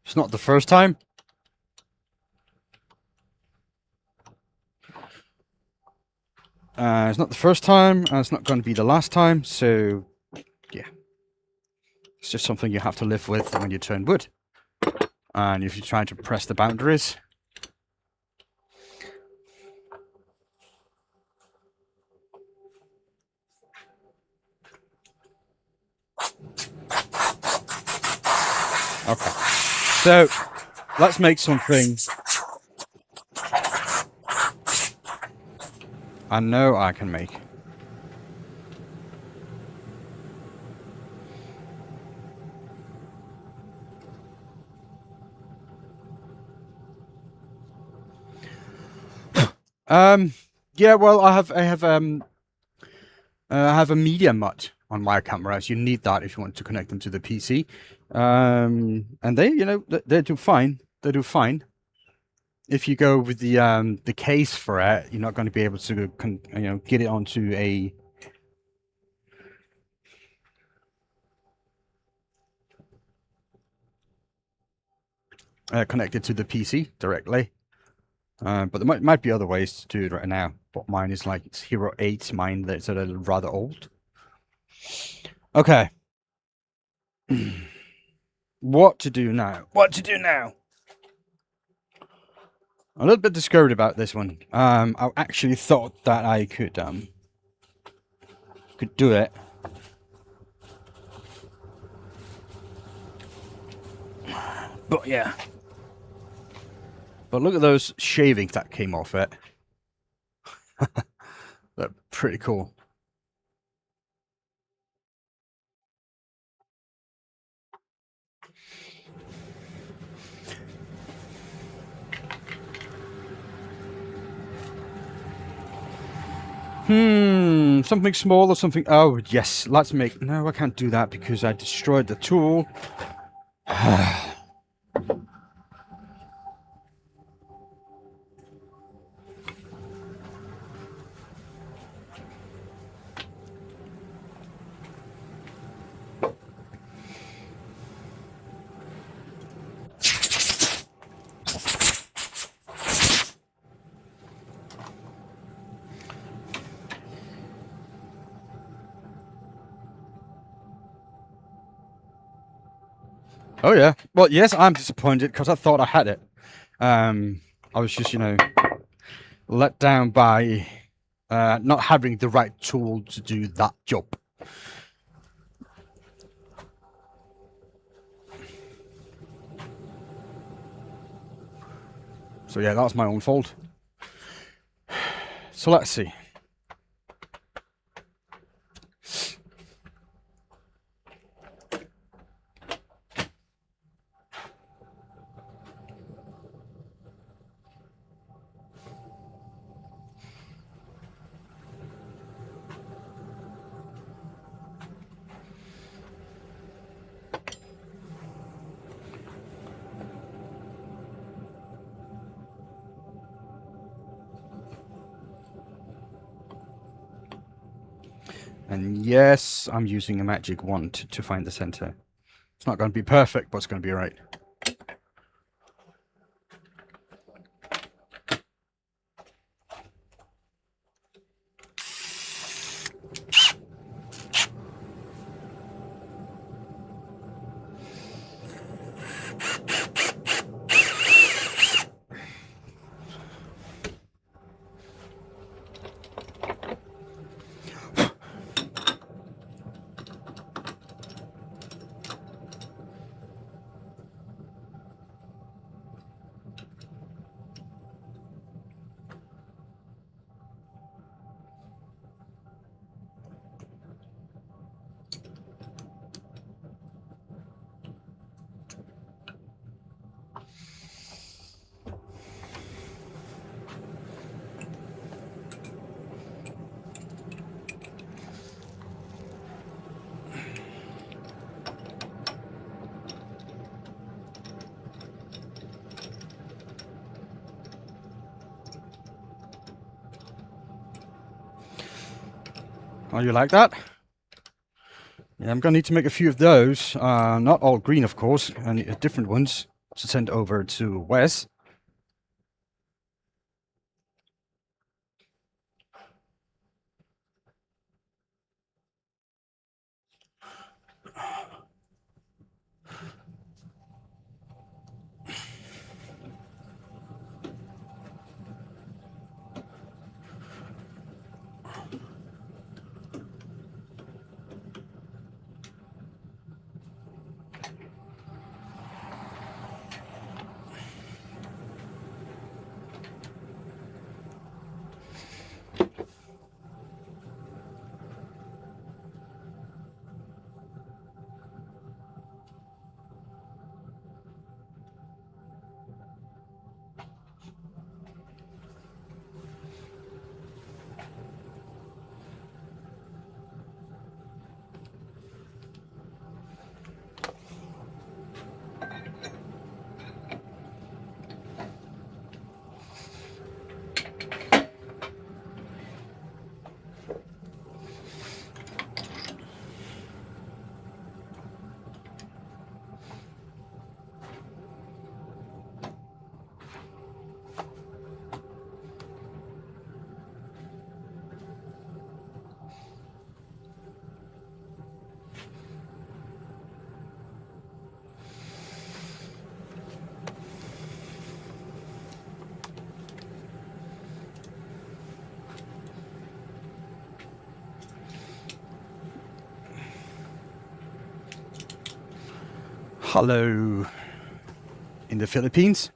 It's not the first time. It's not the first time, and it's not going to be the last time. So, yeah, it's just something you have to live with when you turn wood. And if you're trying to press the boundaries. So let's make something I know I can make. Yeah, well, I have a media mut on my cameras. You need that if you want to connect them to the PC. And they, they do fine. They do fine. If you go with the case for it, you're not going to be able to get it onto a connected to the PC directly. But there might be other ways to do it right now. But mine is like it's Hero 8. Mine that's rather old. Okay. What to do now? What to do now? I'm a little bit discouraged about this one. I actually thought that I could do it. But yeah. But look at those shavings that came off it. They're pretty cool. Something small or something. Oh, yes. Let's make... No, I can't do that because I destroyed the tool. Oh, yeah. Well, yes, I'm disappointed because I thought I had it. I was just, let down by not having the right tool to do that job. So yeah, that's my own fault. So let's see. And yes, I'm using a magic wand to find the center. It's not going to be perfect, but it's going to be right. Oh, you like that? Yeah, I'm going to need to make a few of those. Not all green, of course, and different ones to send over to Wes. Hello in the Philippines.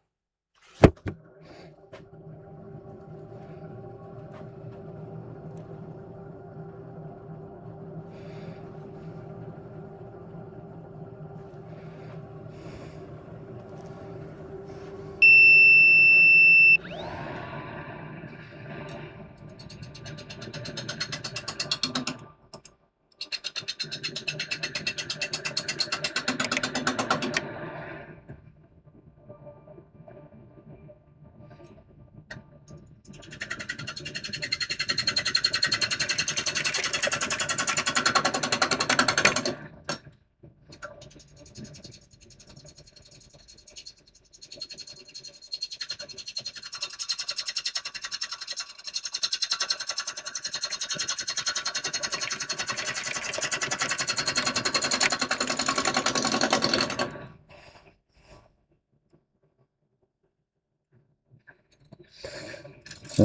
So,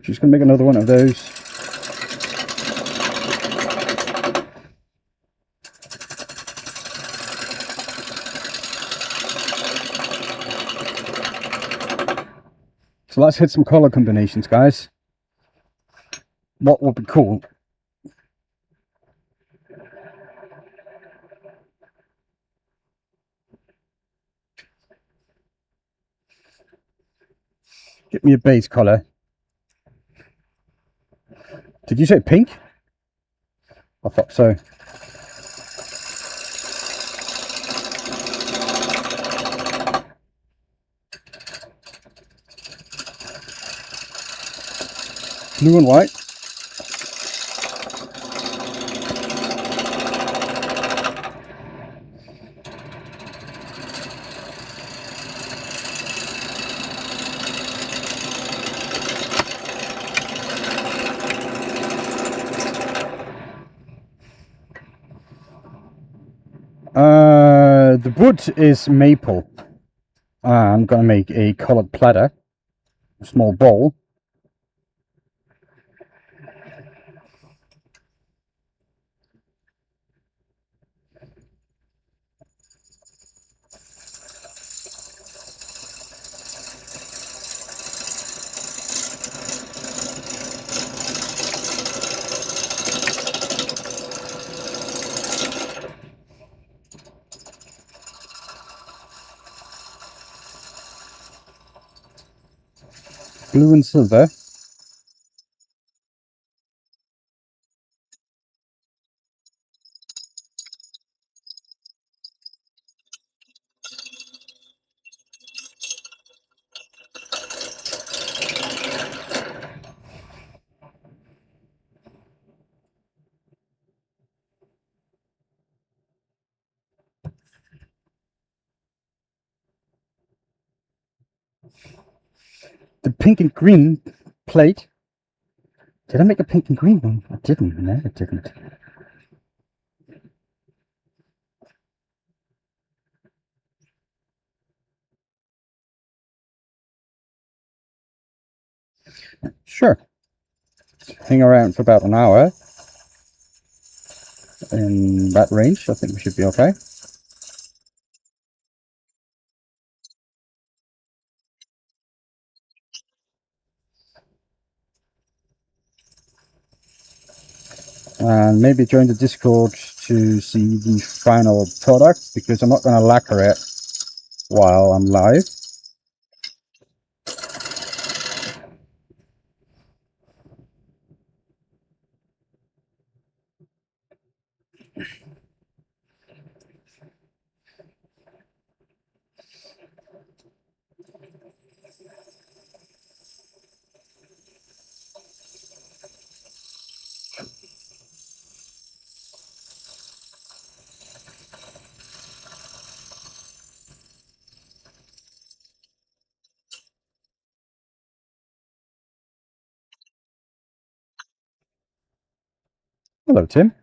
just gonna make another one of those. So let's hit some color combinations, guys. What would be cool? Get me a base color. Did you say pink? I thought so. Blue and white. The wood is maple. I'm gonna make a colored platter, a small bowl. Blue and silver. The pink and green plate. Did I make a pink and green one? I didn't. No, I didn't. Sure. Hang around for about an hour. In that range, I think we should be okay. And maybe join the Discord to see the final product, because I'm not going to lacquer it while I'm live. Hello, Tim.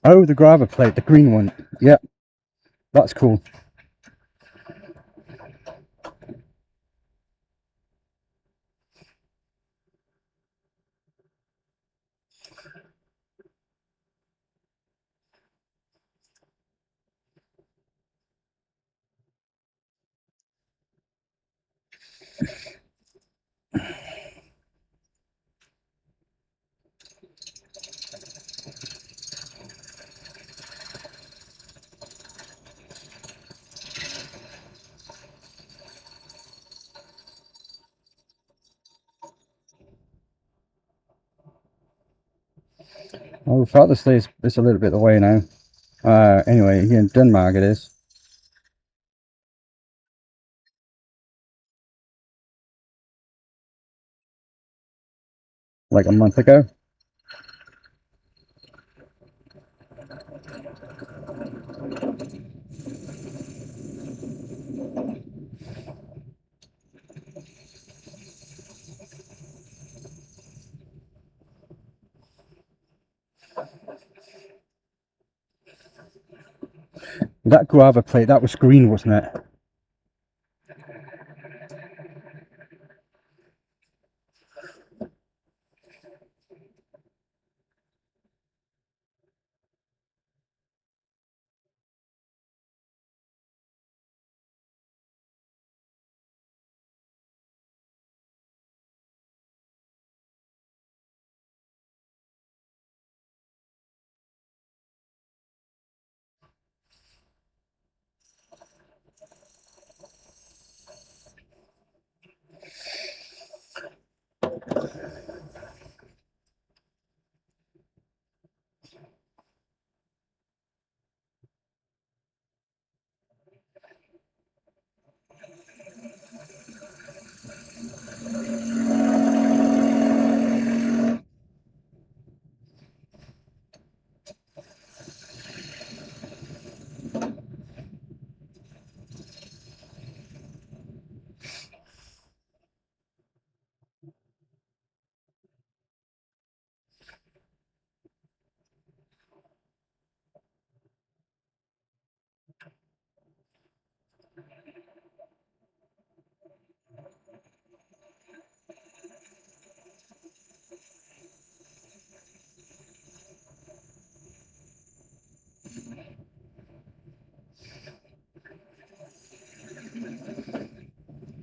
Oh, the grabber plate, the green one. Yep, that's cool. Oh, Father's Day is a little bit away now. Anyway, here in Denmark it is. Like a month ago. That guava plate, that was green, wasn't it?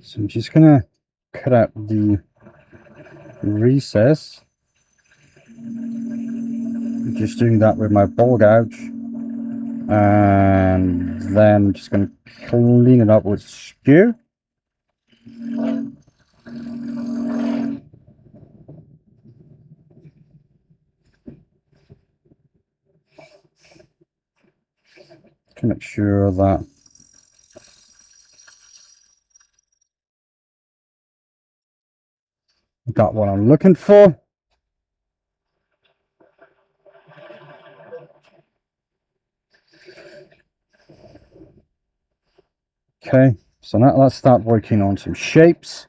So I'm just gonna cut out the recess. I'm just doing that with my ball gouge. And then just gonna clean it up with skew. To make sure that I got what I'm looking for. Okay, so now let's start working on some shapes.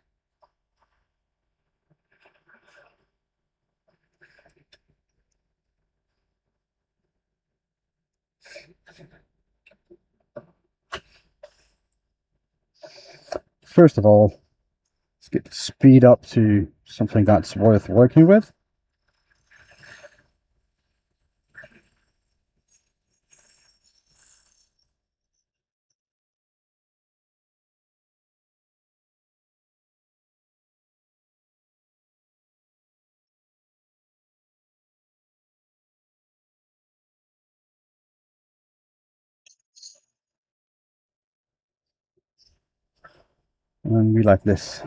First of all, let's get the speed up to something that's worth working with. And we like this.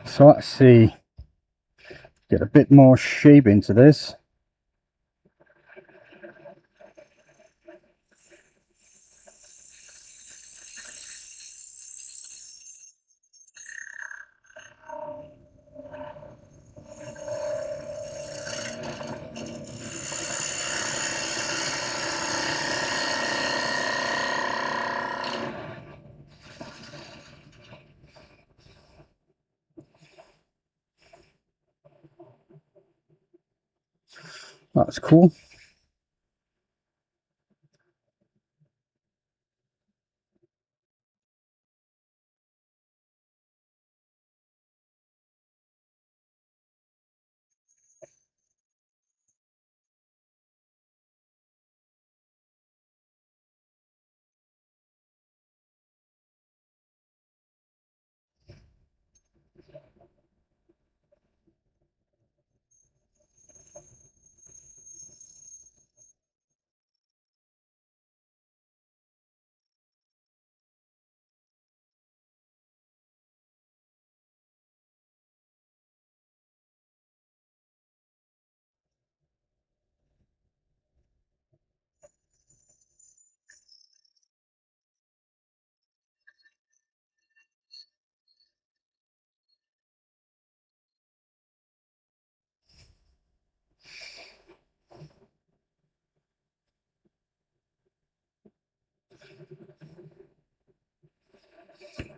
So let's see, get a bit more shape into this. That's cool.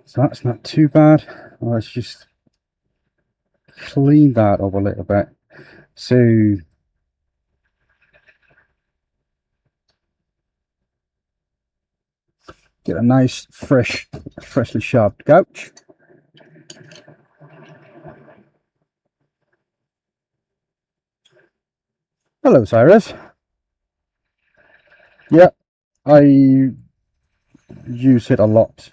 So that's not too bad. Let's just clean that up a little bit. So get a nice freshly sharpened gouge. Hello, Cyrus. Yeah, I use it a lot.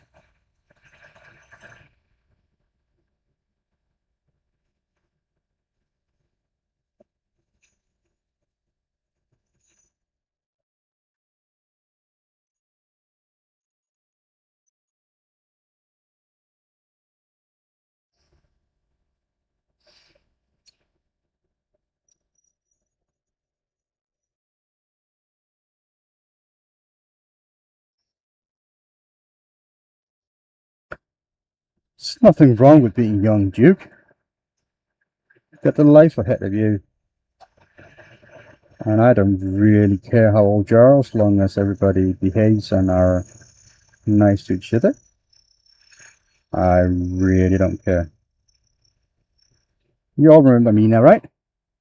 There's nothing wrong with being young, Duke. You've got the life ahead of you. And I don't really care how old you are, as long as everybody behaves and are nice to each other. I really don't care. You all remember Mina, right?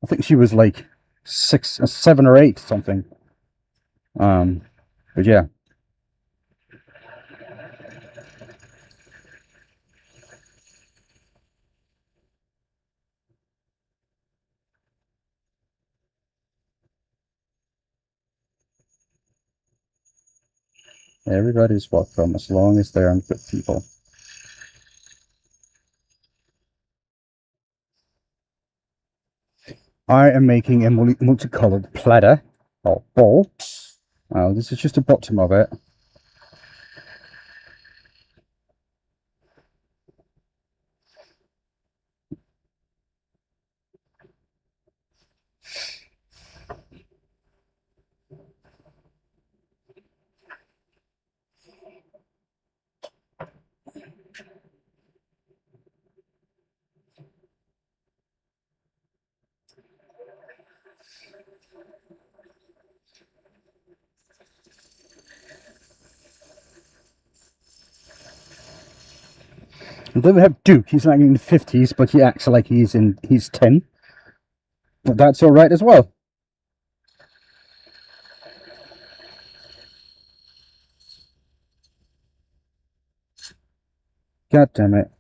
I think she was like 7 or 8, something. But yeah. Everybody's welcome as long as they're good people. I am making a multicolored platter or bowl. This is just the bottom of it. And then we have Duke. He's like in the 50s, but he acts like he's 10. But that's all right as well. God damn it.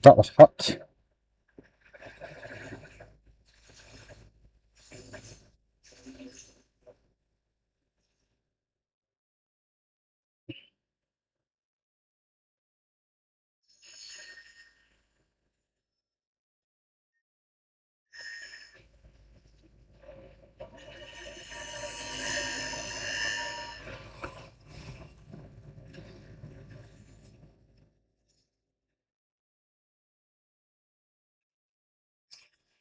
That was hot.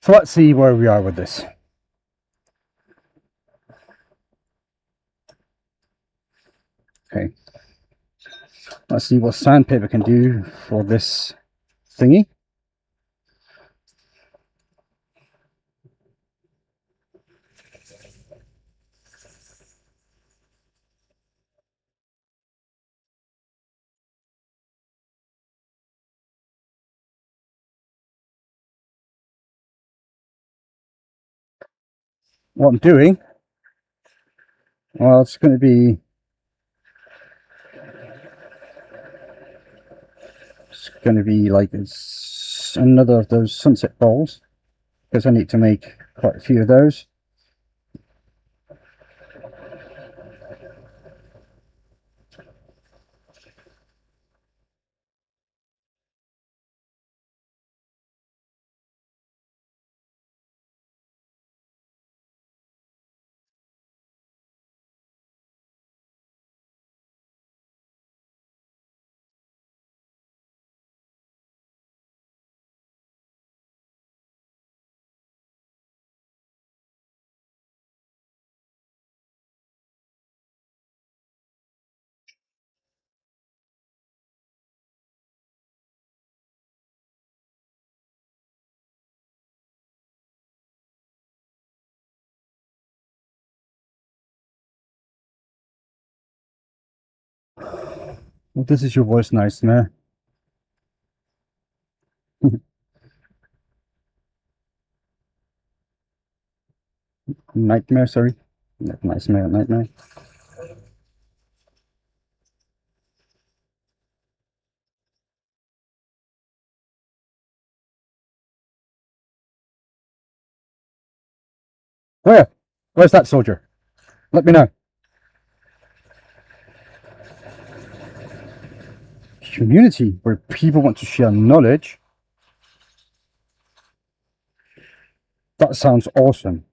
So let's see where we are with this. Okay. Let's see what sandpaper can do for this thingy. What I'm doing, well, it's going to be like it's another of those sunset bowls, because I need to make quite a few of those. Well, this is your worst nightmare. Nightmare, sorry. Not nightmare, nightmare. Where? Where's that soldier? Let me know. Community, where people want to share knowledge. That sounds awesome.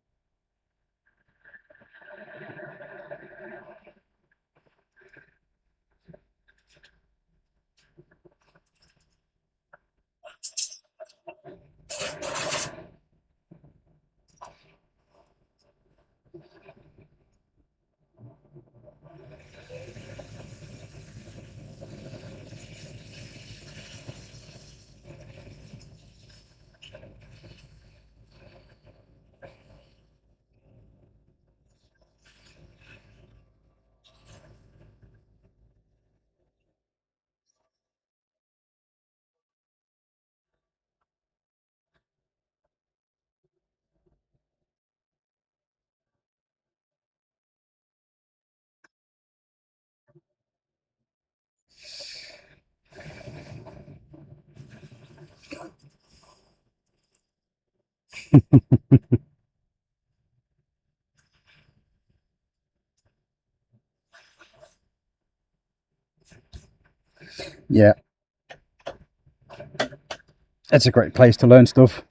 Yeah, it's a great place to learn stuff.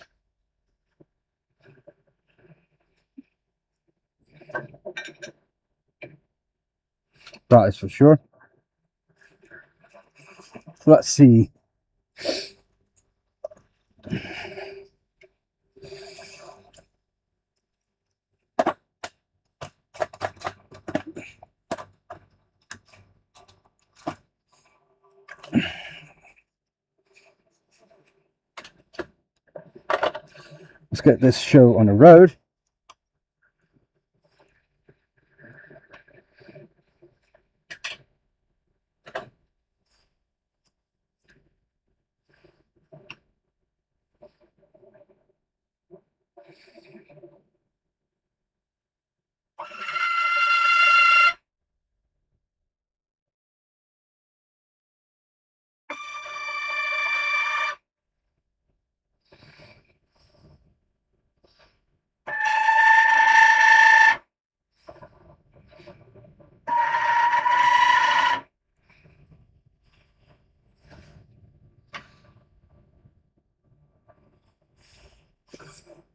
That is for sure. Let's see. Let's get this show on the road.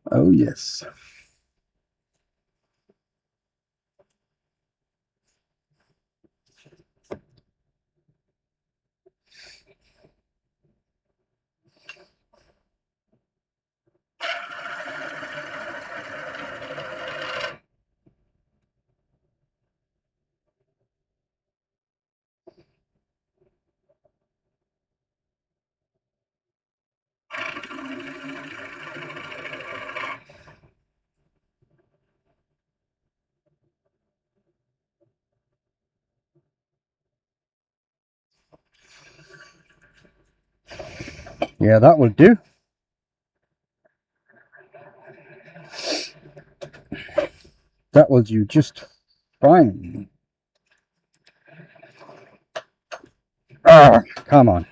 Oh, yes. Yeah, that will do. That will do just fine. Ah, come on.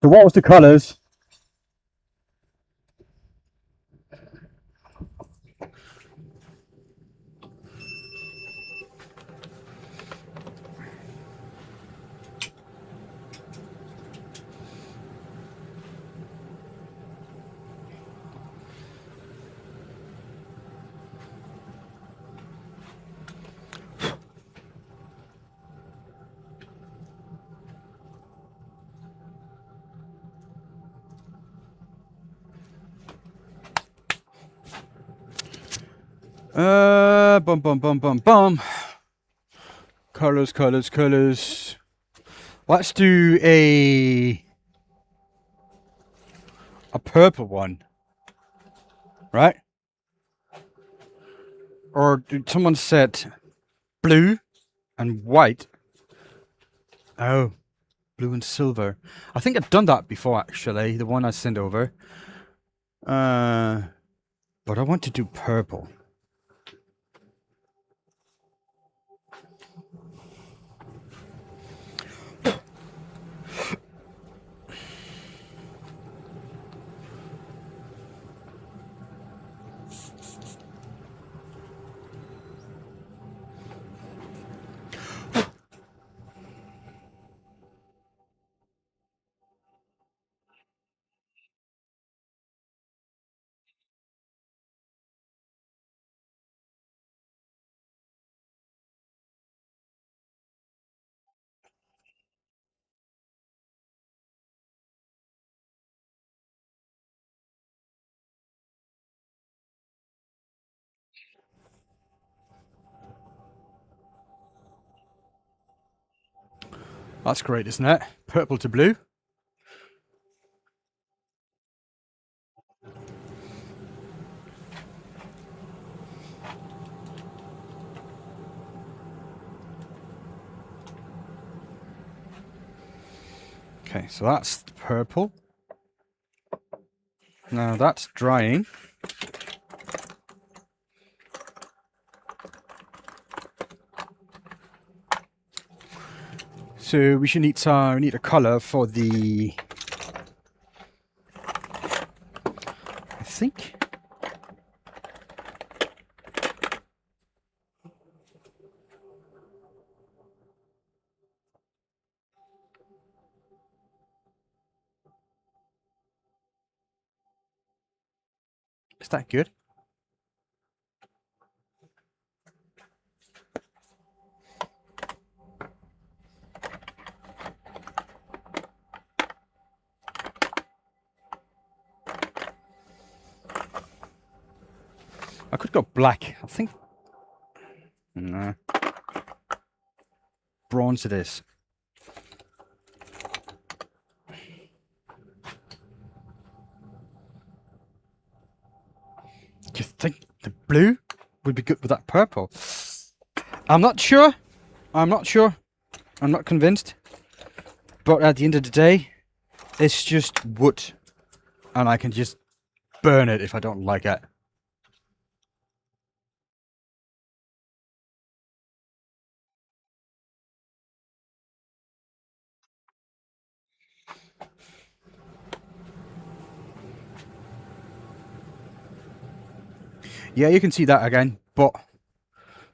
So what was the colours? Bum bum bum bum bum. Colours, colours, colours. Let's do a purple one, right? Or did someone said blue and white? Oh, blue and silver. I think I've done that before, actually. The one I sent over. But I want to do purple. That's great, isn't it? Purple to blue. Okay, so that's purple. Now that's drying. So we should need a color for the. I think. Is that good? I could go black. I think. Nah. Bronze it is. Do you think the blue would be good with that purple? I'm not sure. I'm not sure. I'm not convinced. But at the end of the day, it's just wood. And I can just burn it if I don't like it. Yeah, you can see that again, but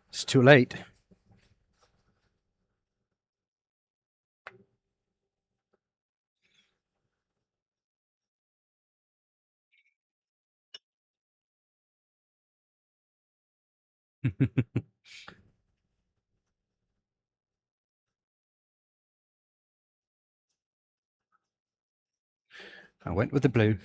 it's too late. I went with the blue.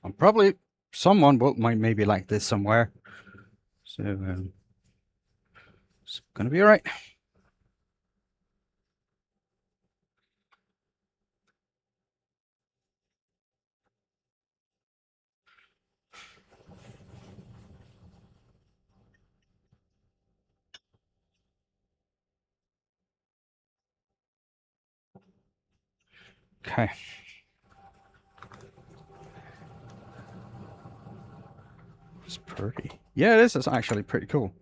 And probably someone might maybe like this somewhere. So it's gonna be all right. Okay. It's pretty. Yeah, it is. It's actually pretty cool.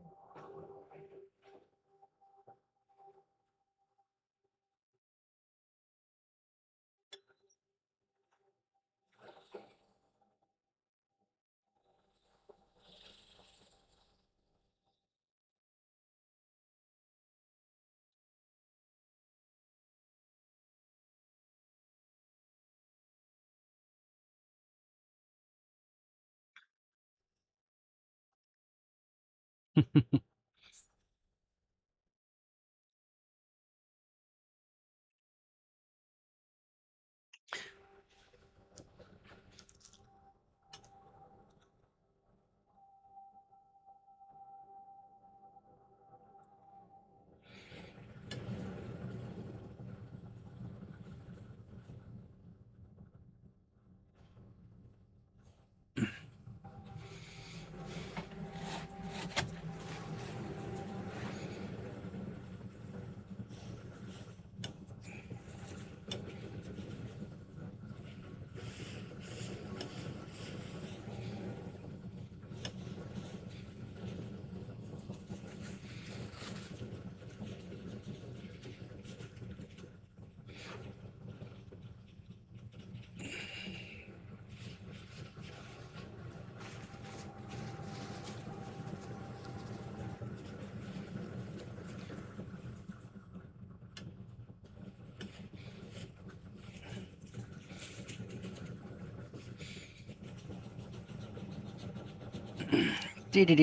There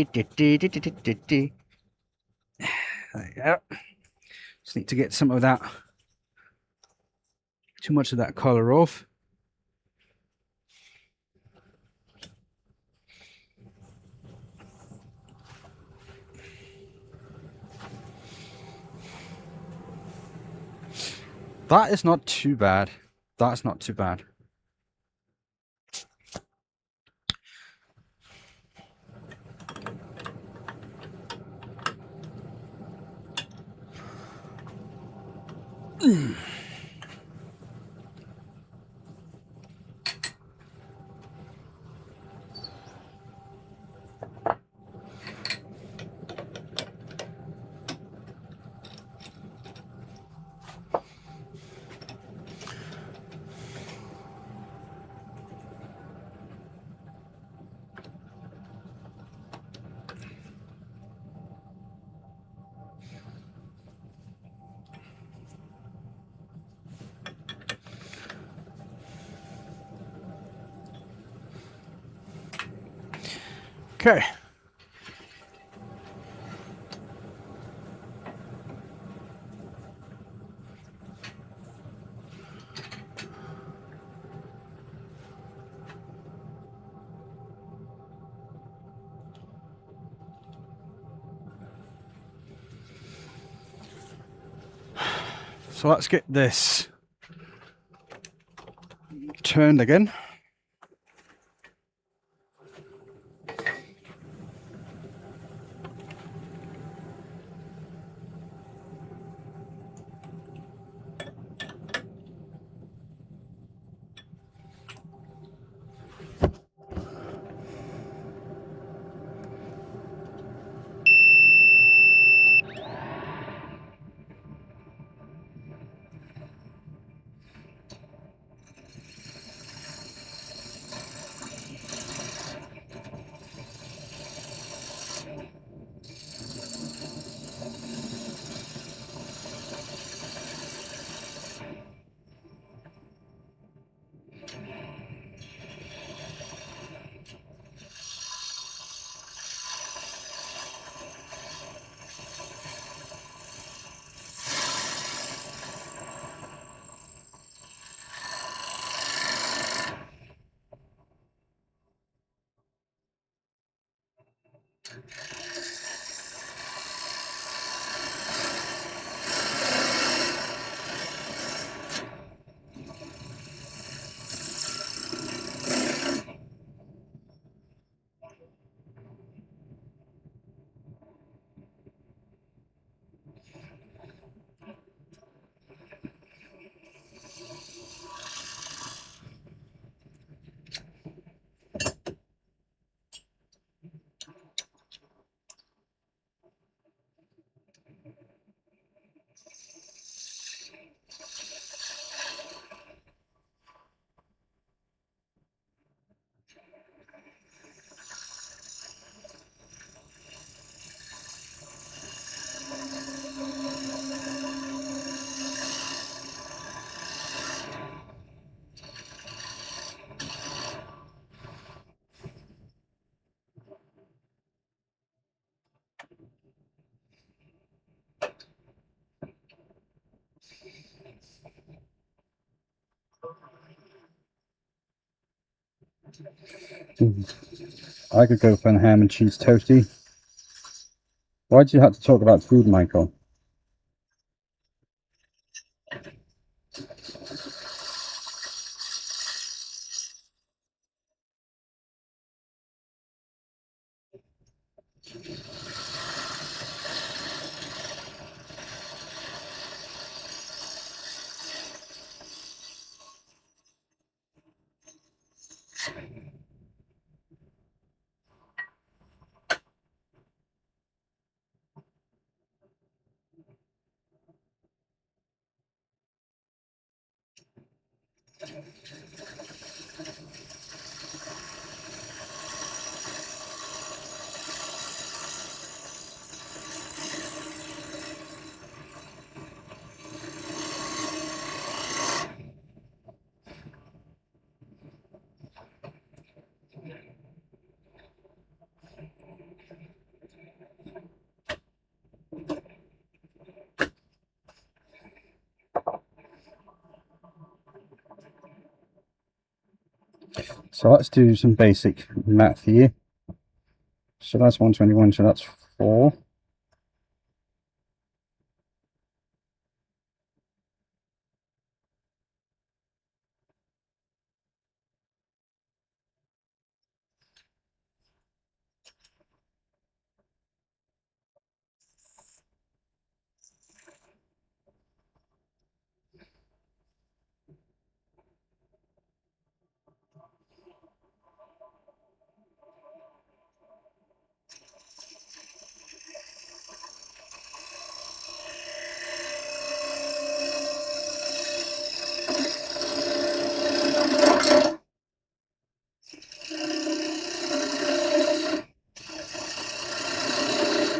you go. Just need to get some of that, too much of that color off. That is not too bad. That's not too bad. Okay. So let's get this turned again. I could go for a ham and cheese toasty. Why'd you have to talk about food, Michael? So let's do some basic math here. So that's 121, so that's 4.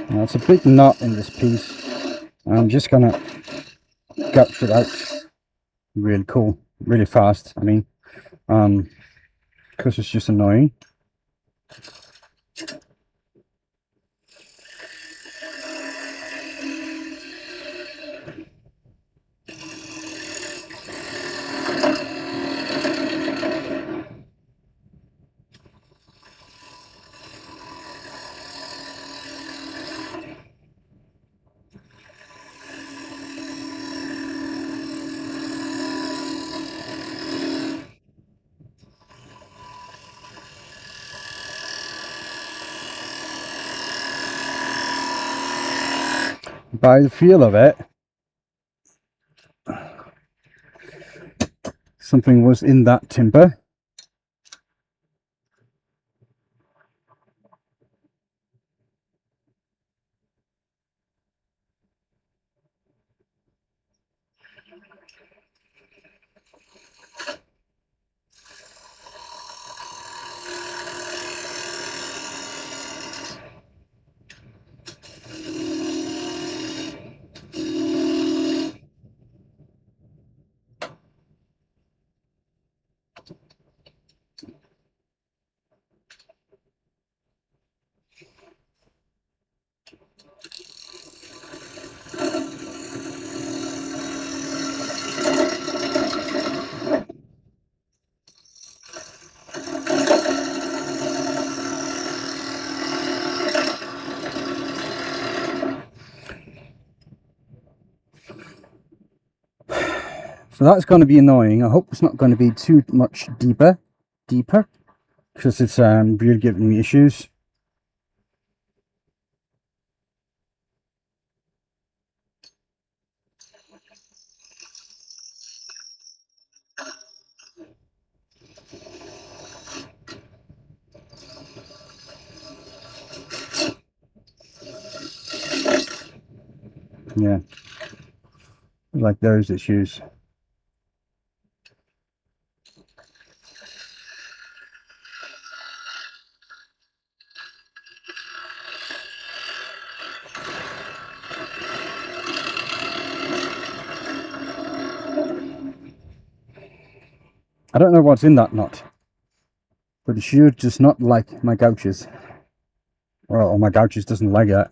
Now it's a big knot in this piece. I'm just gonna gut it out really cool, really fast. I mean, because it's just annoying. by the feel of it, something was in that timber. So that's going to be annoying. I hope it's not going to be too much deeper, because it's really giving me issues. Yeah, like those issues. I don't know what's in that knot, but it sure does not like my gouges. Or my gouges doesn't like it.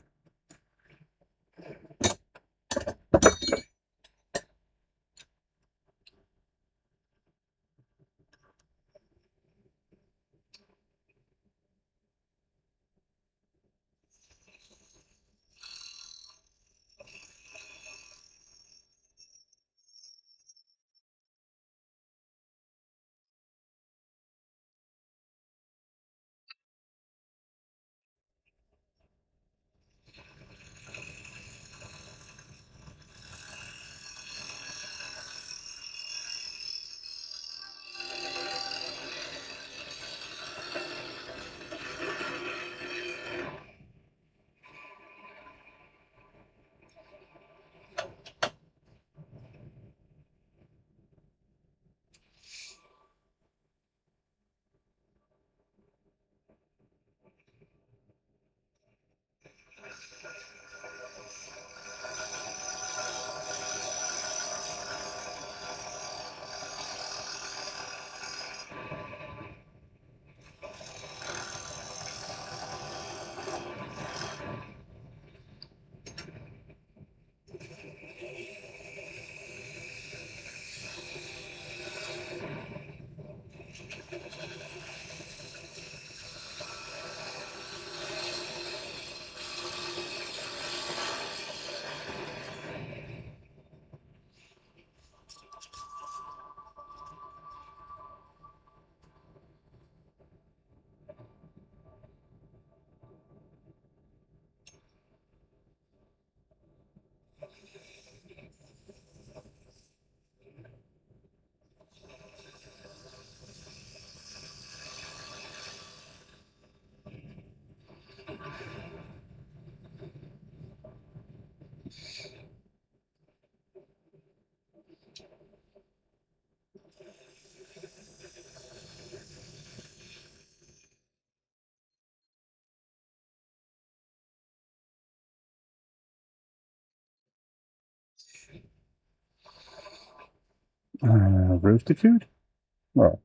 Roasted food? Well,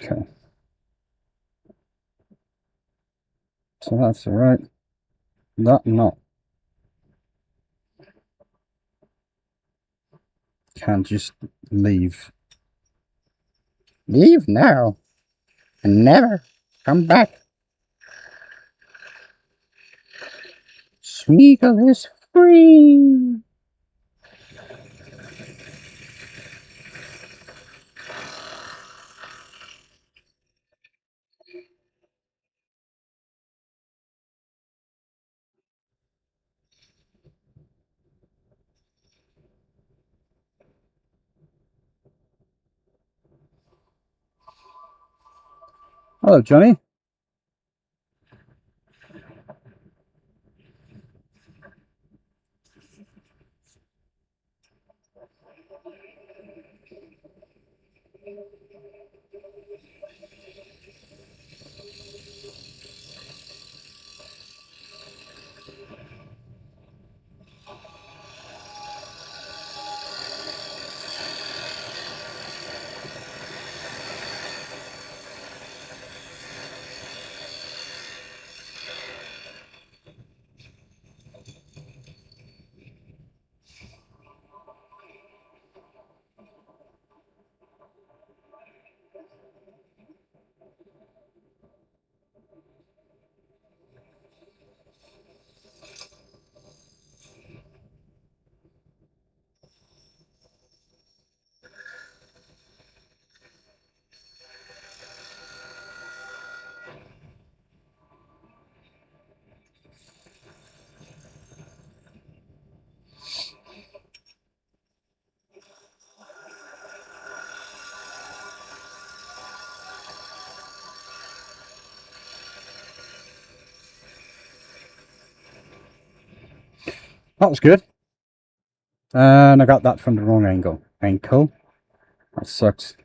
okay. So that's all right. That knot can just leave. Leave now and never come back. Smeagol is free. Hello, Johnny. That was good. And I got that from the wrong angle. That sucks.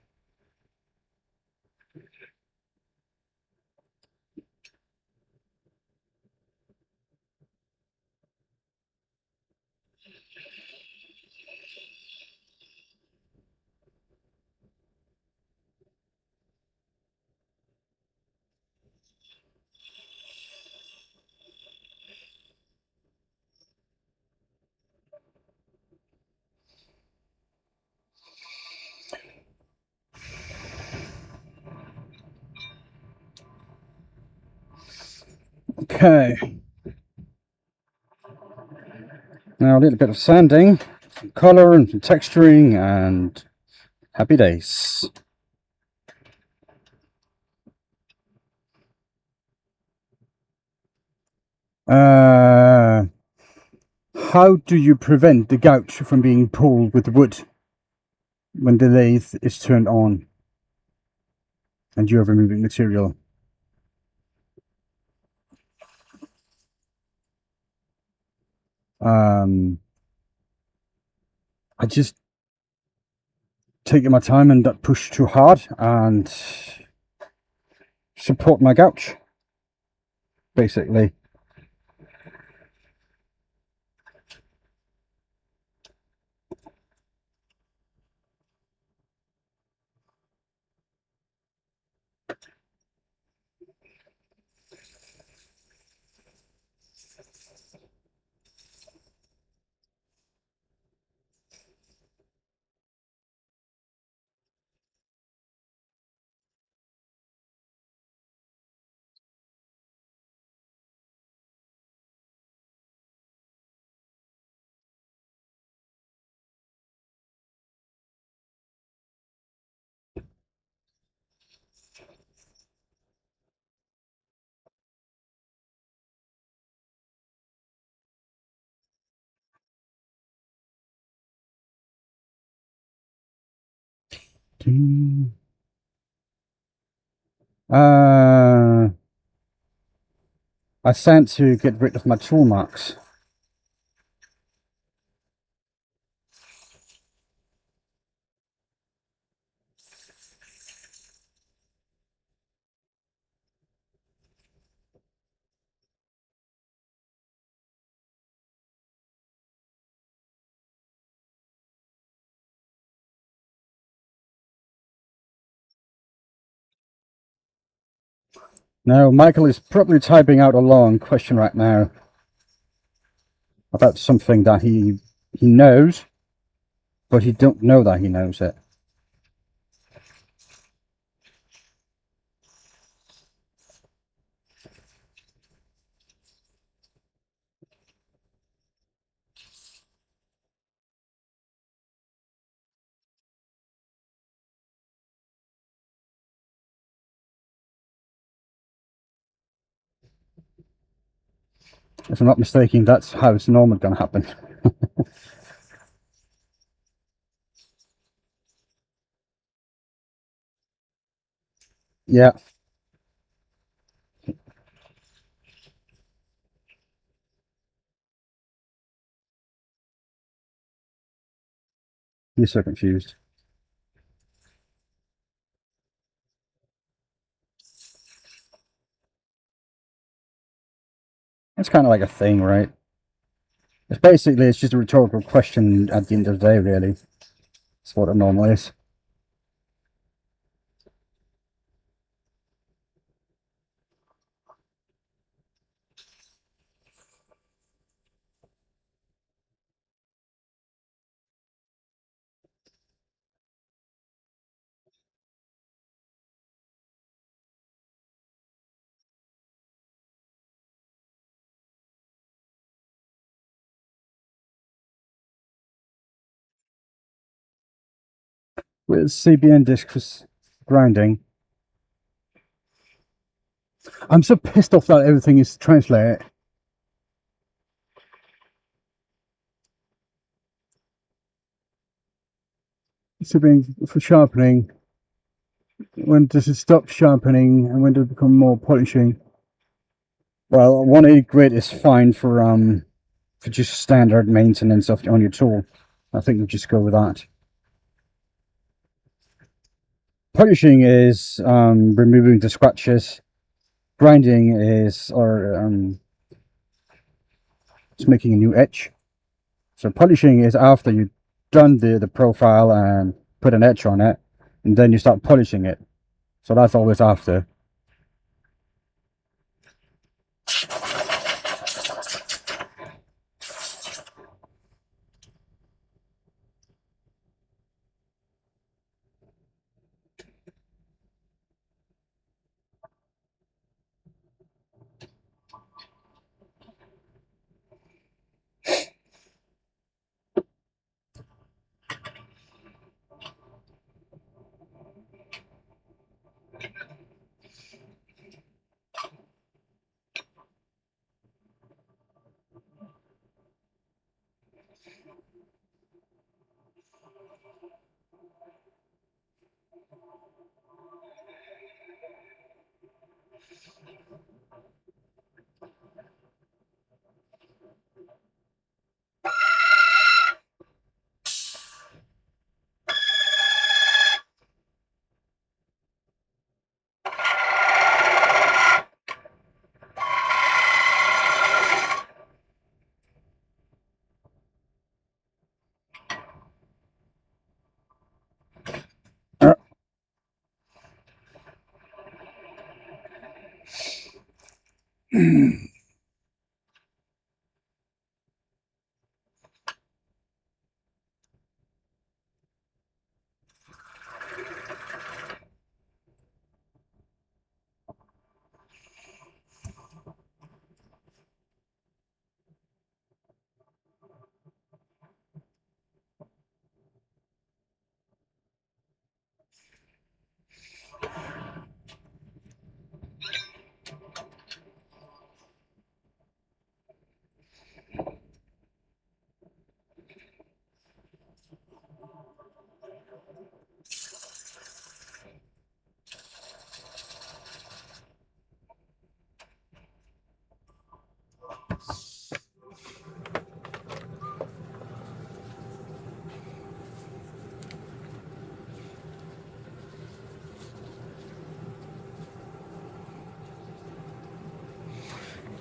Okay. Now a little bit of sanding, some colour and some texturing, and happy days. How do you prevent the gouge from being pulled with the wood when the lathe is turned on and you're removing material? I just take my time and not push too hard and support my gouge, basically. I sent to get rid of my tool marks. Now, Michael is probably typing out a long question right now about something that he knows, but he don't know that he knows it. If I'm not mistaken, that's how it's normally going to happen. Yeah. You're so confused. It's kind of like a thing, right? It's just a rhetorical question at the end of the day, really. It's what it normally is. With CBN disk for grinding, I'm so pissed off that everything is translated. CBN for sharpening. When does it stop sharpening and when does it become more polishing? Well, 180 grit is fine for just standard maintenance on your tool. I think we'll just go with that. Polishing is removing the scratches. Grinding is it's making a new edge. So polishing is after you've done the profile and put an edge on it, and then you start polishing it. So that's always after.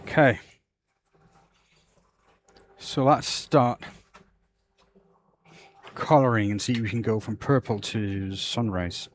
Okay. So let's start coloring and see if we can go from purple to sunrise.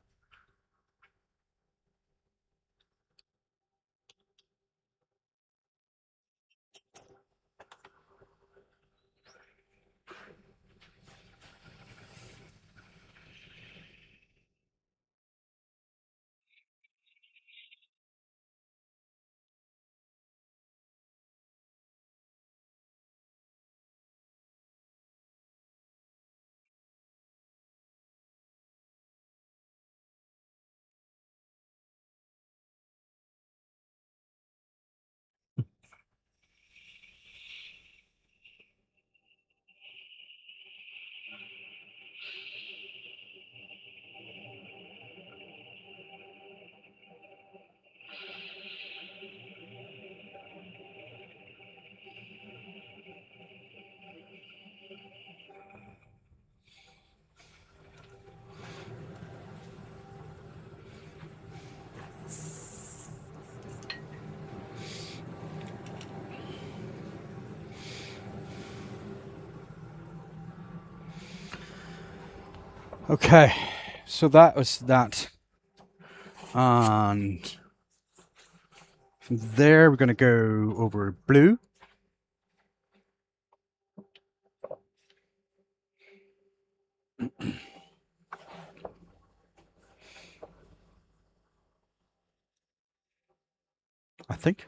Okay, so that was that. And from there, we're going to go over blue. I think.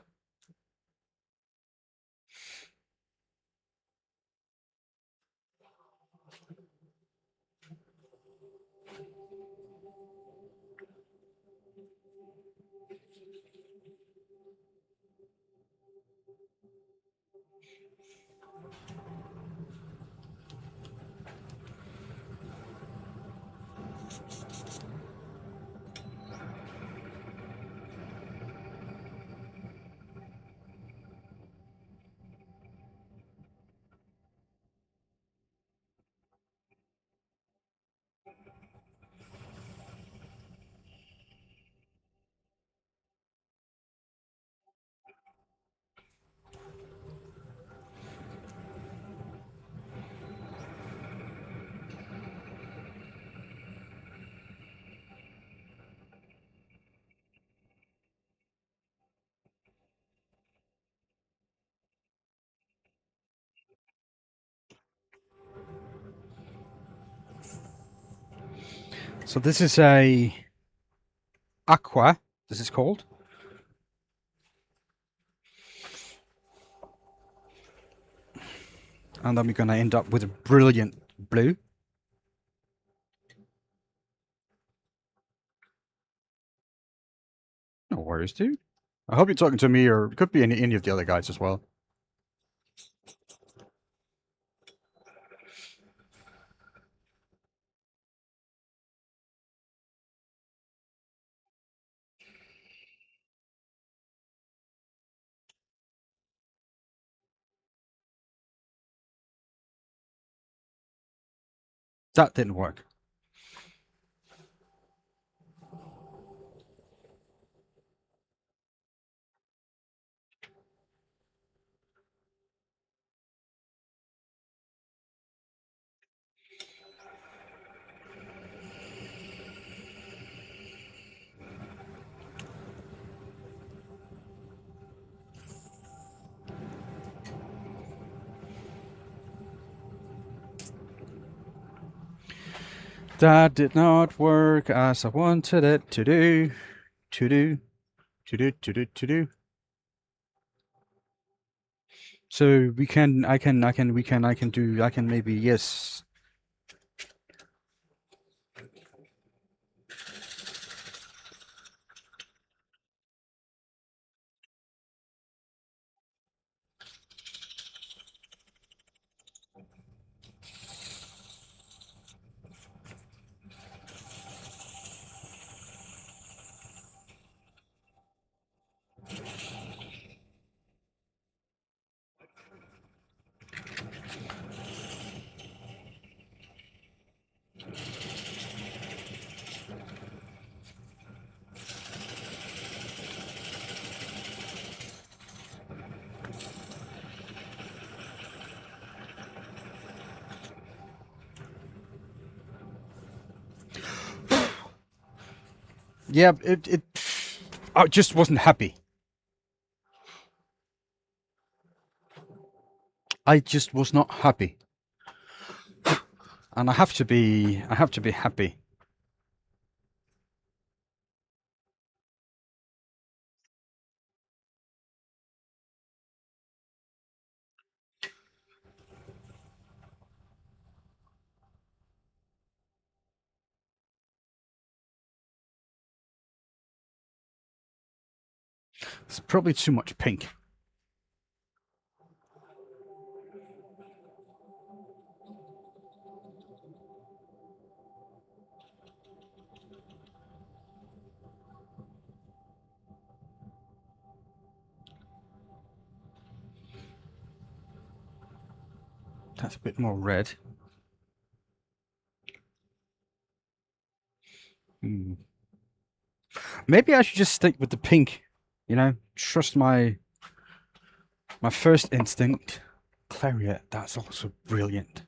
So this is a aqua, this is called. And then we're going to end up with a brilliant blue. No worries, dude. I hope you're talking to me, or it could be any of the other guys as well. That didn't work. That did not work as I wanted it to do. So we can, I can maybe, yes. Yeah, I just wasn't happy. I just was not happy. And I have to be happy. It's probably too much pink. That's a bit more red. Maybe I should just stick with the pink, you know, trust my first instinct. Clarinet, that's also brilliant.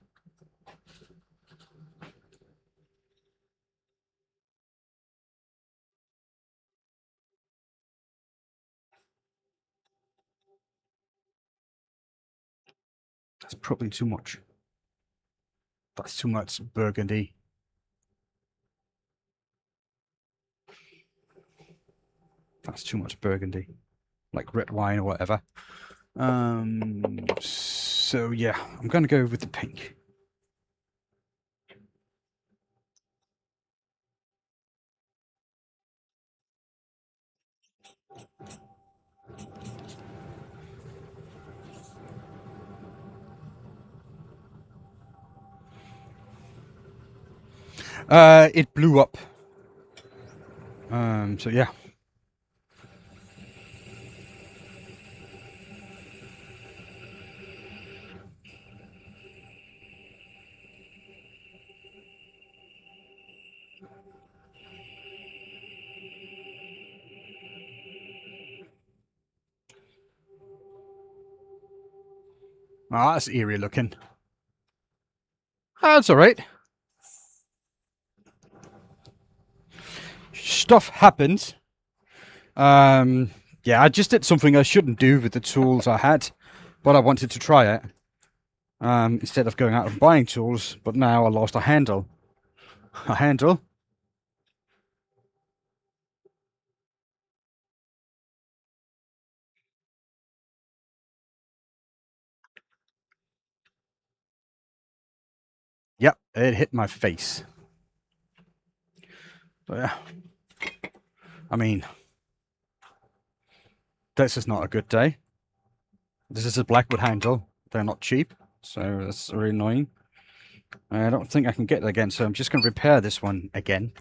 That's probably too much. That's too much burgundy. That's too much burgundy. Like red wine or whatever. So yeah, I'm gonna go with the pink. It blew up. So yeah. Ah, that's eerie looking. That's all right. Stuff happens. Yeah, I just did something I shouldn't do with the tools I had, but I wanted to try it. Instead of going out and buying tools, but now I lost a handle. A handle? Yep, it hit my face. So yeah. I mean, this is not a good day. This is a Blackwood handle. They're not cheap, so that's really annoying. I don't think I can get it again, so I'm just going to repair this one again.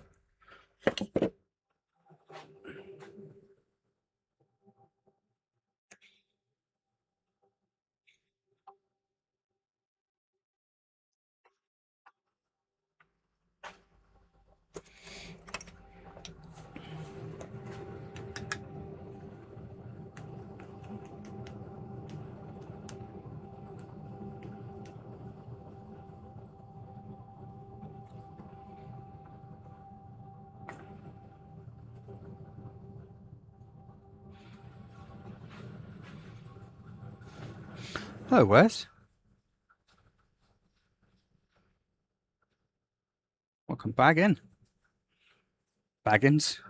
Hello, Wes. Welcome back in. Baggins.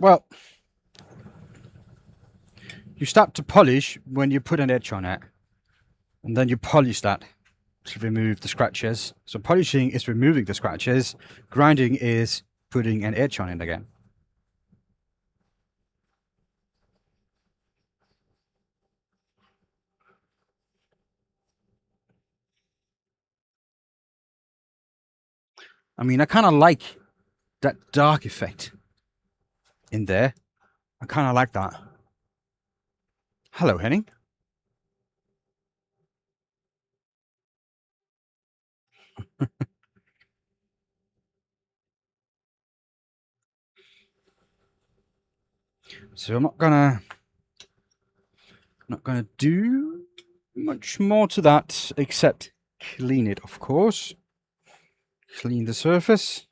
Well, you start to polish when you put an edge on it, and then you polish that to remove the scratches. So polishing is removing the scratches, grinding is putting an edge on it again. I mean, I kind of like that dark effect in there. I kind of like that. Hello, Henning. So I'm not gonna do much more to that except clean it, of course. Clean the surface.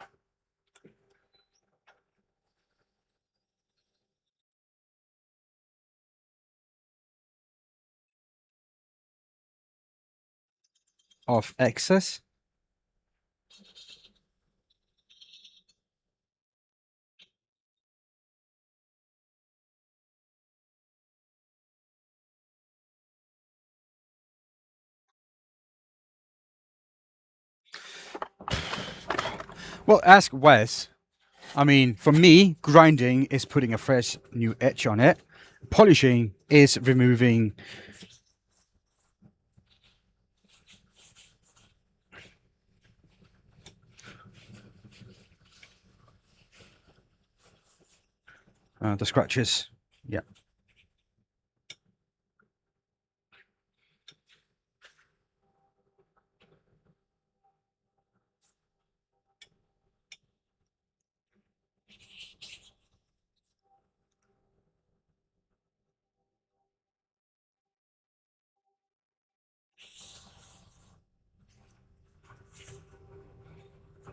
Of excess. Well, ask Wes. I mean, for me, grinding is putting a fresh new edge on it. Polishing is removing the scratches. Yeah.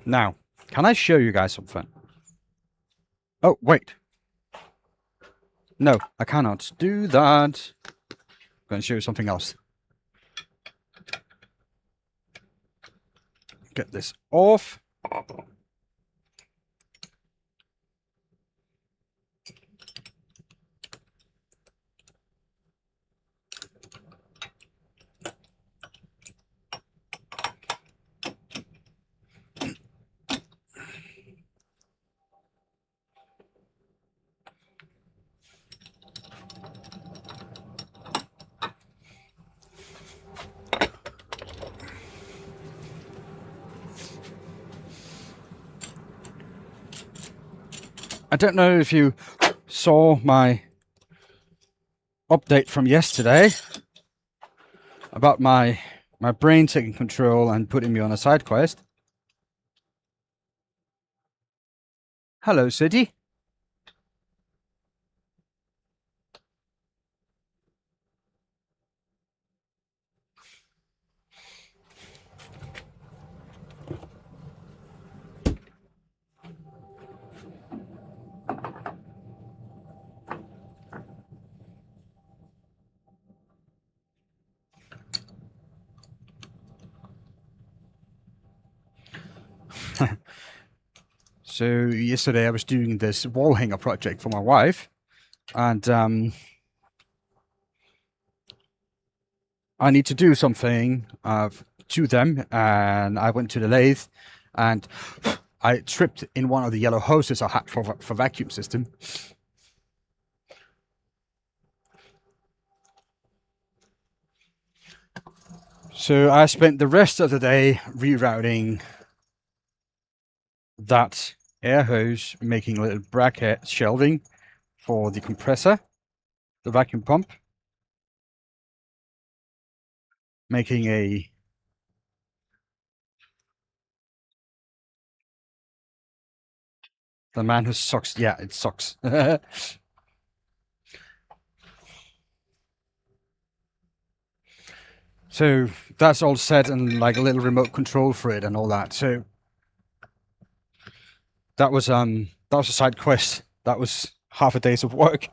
Now, can I show you guys something? Oh, wait. No, I cannot do that. I'm going to show you something else. Get this off. I don't know if you saw my update from yesterday about my brain taking control and putting me on a side quest. Hello, city. So yesterday I was doing this wall hanger project for my wife, and I need to do something to them, and I went to the lathe, and I tripped in one of the yellow hoses I had for vacuum system. So I spent the rest of the day rerouting that air hose, making a little bracket shelving for the compressor, the vacuum pump, making the man who sucks. Yeah, it sucks. So that's all set and like a little remote control for it and all that. So that was a side quest. That was half a day's of work.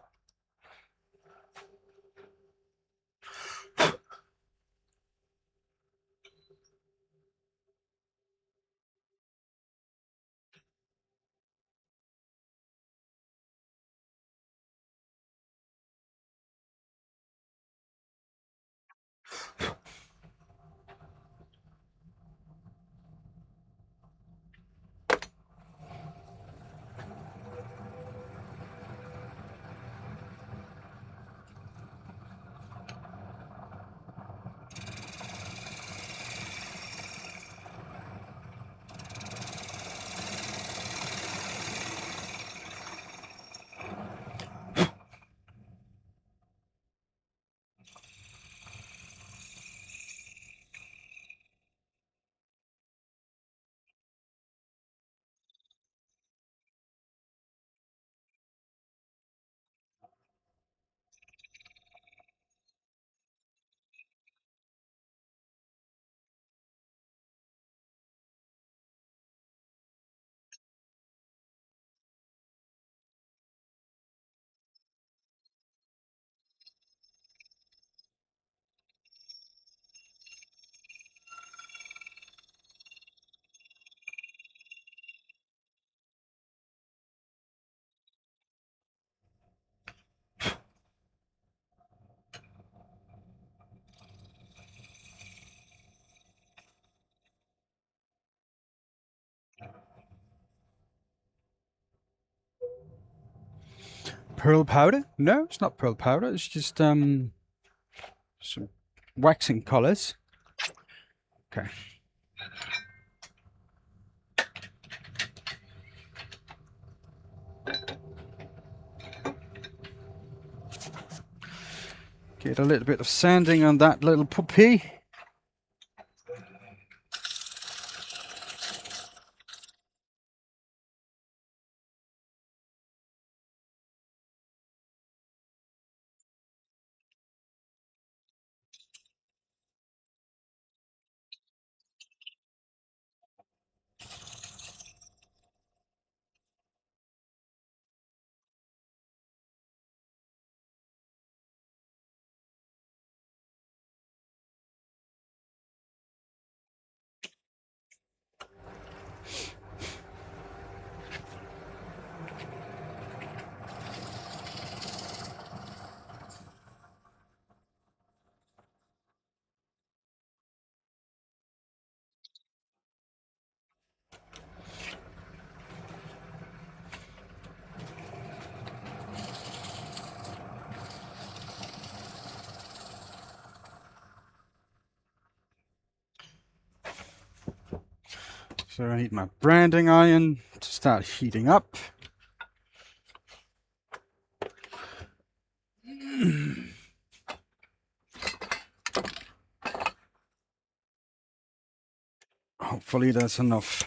Pearl powder? No, it's not pearl powder. It's just some waxing colors. Okay. Get a little bit of sanding on that little puppy. So I need my branding iron to start heating up. Hopefully that's enough.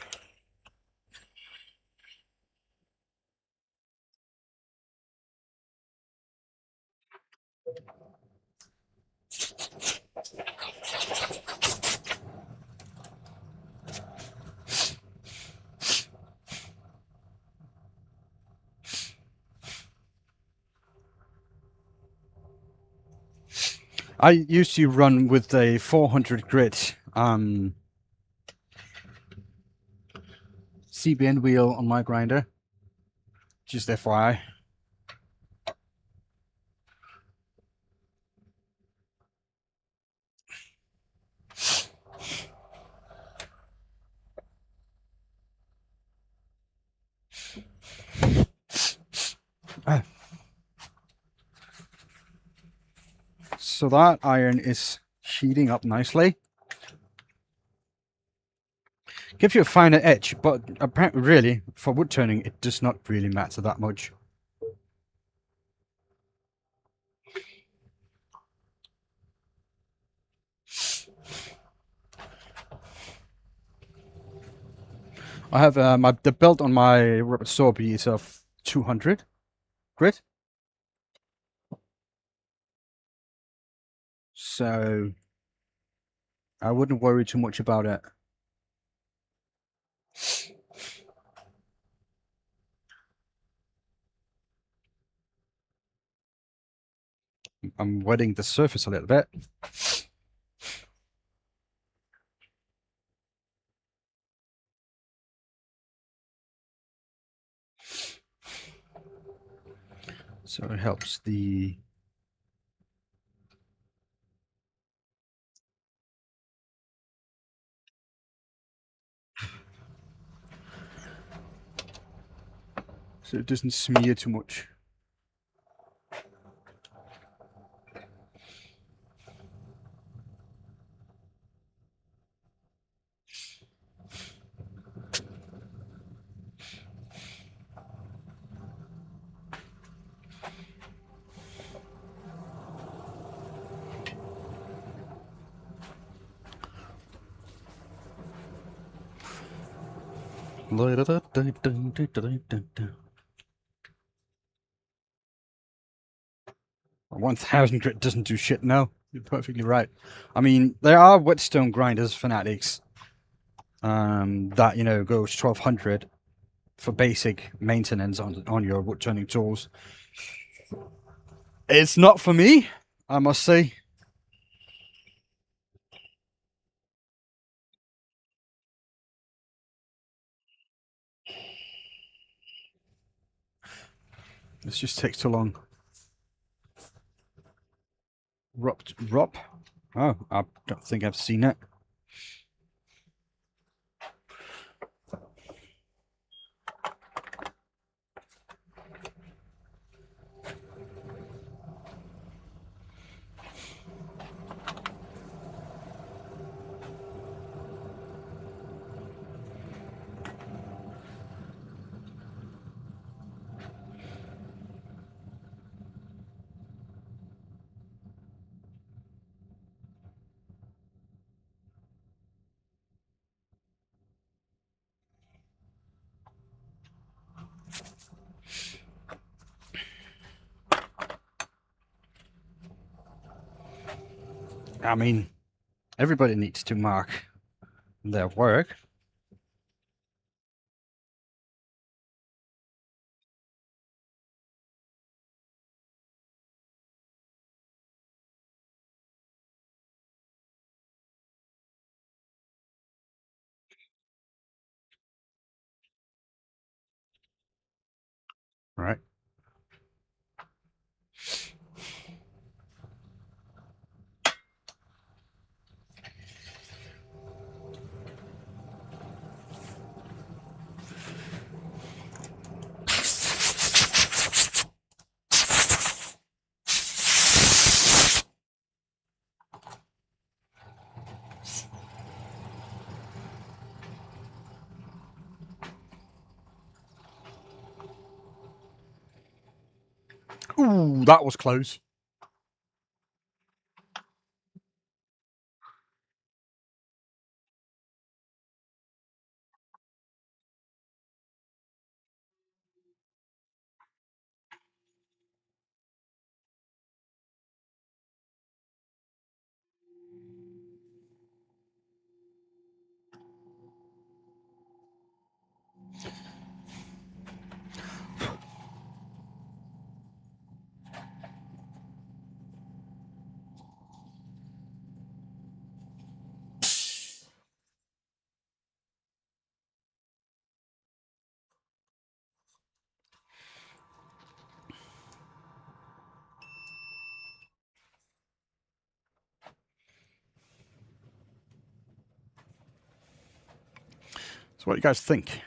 I used to run with a 400 grit CBN wheel on my grinder. Just FYI. So that iron is heating up nicely. Gives you a finer edge, but apparently, really, for wood turning, it does not really matter that much. I have the belt on my rubber sorby is of 200 grit. So I wouldn't worry too much about it. I'm wetting the surface a little bit. So it helps the so it doesn't smear too much. A 1000 grit doesn't do shit, no. You're perfectly right. I mean, there are whetstone grinders fanatics that, you know, goes 1200 for basic maintenance on your wood turning tools. It's not for me, I must say. This just takes too long. Rop? Oh, I don't think I've seen it. I mean, everybody needs to mark their work. Right. Ooh, that was close. So what do you guys think?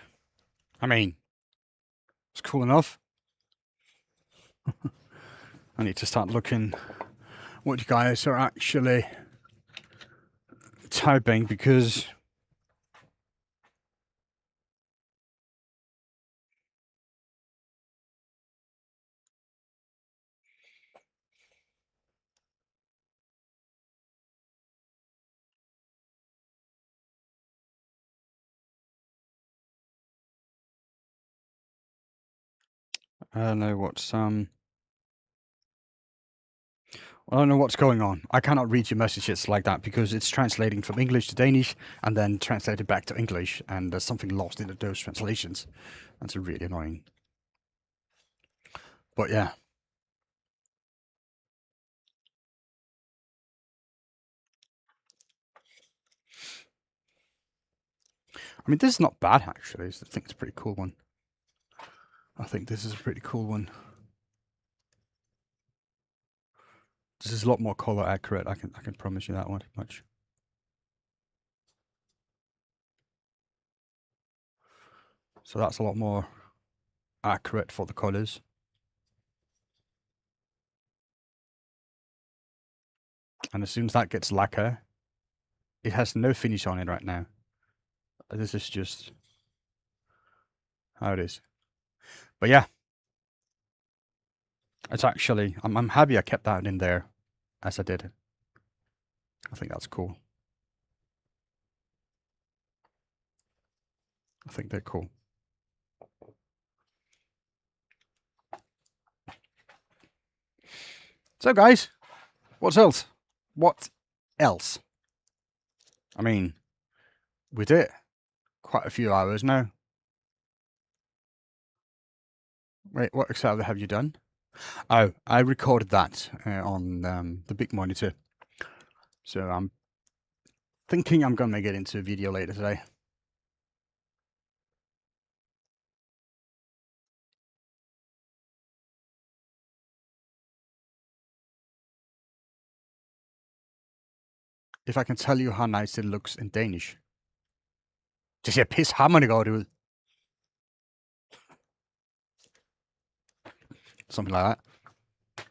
I mean, it's cool enough. I need to start looking what you guys are actually typing, because I don't know what's I don't know what's going on. I cannot read your messages like that because it's translating from English to Danish and then translated back to English, and there's something lost in those translations. That's really annoying. But yeah. I mean, this is not bad, actually. I think it's a pretty cool one. I think this is a pretty cool one. This is a lot more color accurate. I can promise you that one much. So that's a lot more accurate for the colors. And as soon as that gets lacquer, it has no finish on it right now. This is just how it is. But yeah, it's actually, I'm happy I kept that in there as I did. I think that's cool. I think they're cool. So guys, what else? What else? I mean, we did quite a few hours now. Wait, what exactly have you done? Oh, I recorded that on the big monitor. So I'm thinking I'm gonna make it into a video later today. If I can tell you how nice it looks in Danish. Det ser pishammerende godt ud. Something like that.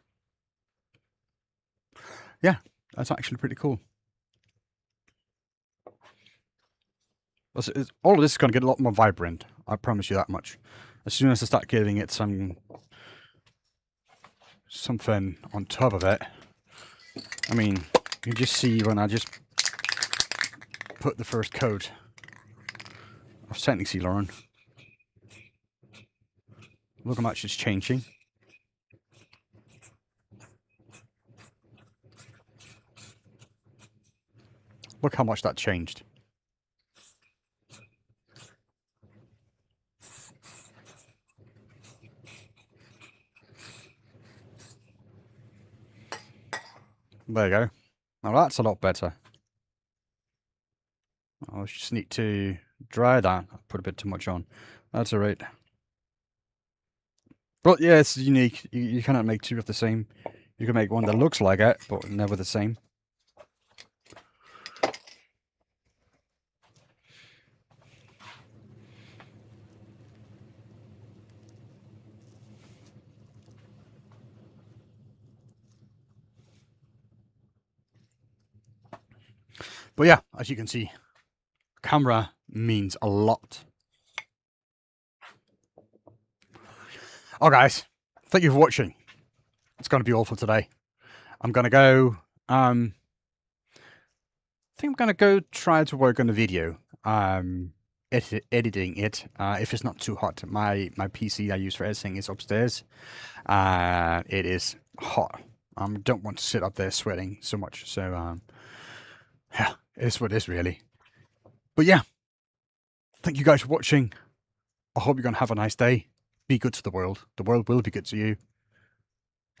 Yeah, that's actually pretty cool. All of this is going to get a lot more vibrant. I promise you that much. As soon as I start giving it something on top of it. I mean, you just see when I just put the first coat of setting sealer on. Look how much it's changing. Look how much that changed. There you go. Now that's a lot better. I just need to dry that. I put a bit too much on. That's alright. But yeah, it's unique. You cannot make two of the same. You can make one that looks like it, but never the same. But yeah, as you can see, camera means a lot. Oh guys, thank you for watching. it's going to be all for today. I'm going to go, I think I'm going to go try to work on a video, editing it, if it's not too hot. My PC I use for editing is upstairs. It is hot. Don't want to sit up there sweating so much. So, yeah, it is what it is, really. But yeah, thank you guys for watching. I hope you're going to have a nice day. Be good to the world. The world will be good to you.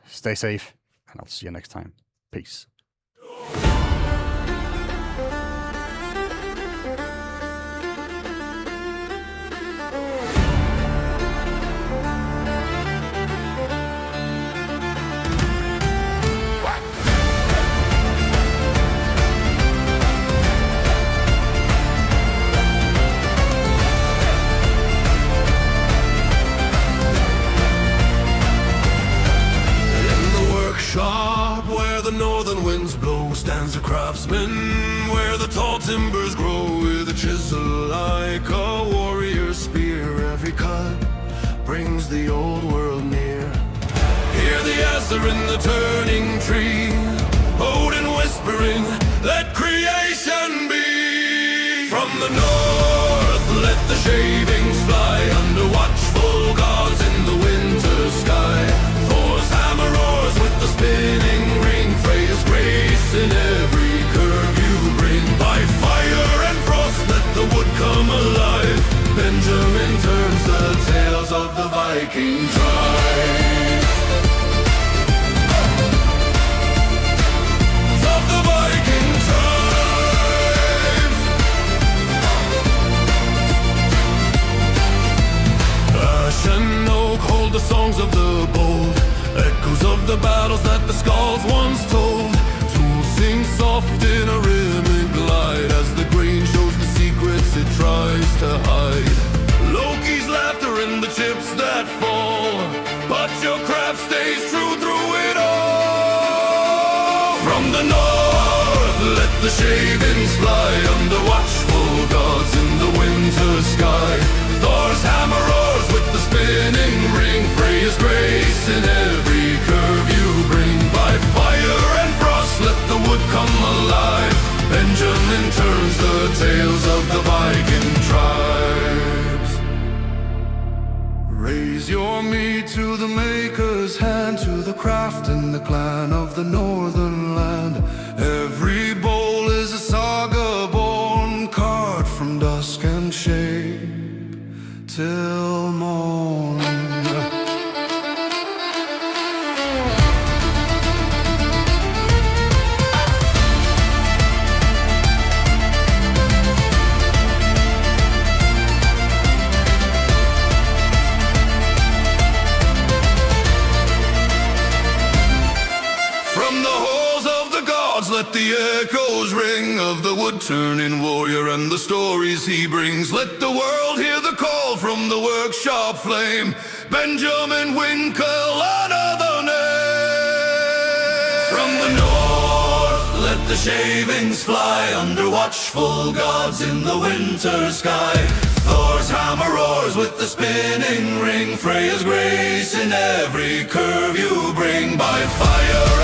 Stay safe, and I'll see you next time. Peace. Where the northern winds blow stands a craftsman, where the tall timbers grow with a chisel like a warrior's spear. Every cut brings the old world near. Hear the answer in the turning tree, Odin whispering, let creation be. From the north, let the shavings fly under watchful gods in the winter sky. Thor's hammer roars with the spinning ring, Freya's grace in every curve you bring. By fire and frost let the wood come alive. Benjamin turns the tales of the Viking tribes. Of the Viking tribes. Ash and oak hold the songs of the bold, echoes of the battles that the skalds once told. Tools sing soft in a rhythmic glide as the grain shows the secrets it tries to hide. Loki's laughter in the chips that fall, but your craft stays true through it all. From the north, let the shavings fly under watchful gods in the winter sky. Thor's hammer roars with the spinning ring, Freya's grace in every curve you bring. By fire and frost let the wood come alive. Benjamin turns the tales of the Viking tribes. Raise your meat to the maker's hand, to the craft and the clan of the northern land. Every bowl is a saga born, carved from dusk and shade till morn. From the halls of the gods let the echoes ring of the wood-turning warrior and the stories he brings. Let the world hear the call from the workshop flame, Benjamin Winkle, another name. From the north, let the shavings fly under watchful gods in the winter sky. Thor's hammer roars with the spinning ring, Freya's grace in every curve you bring. By fire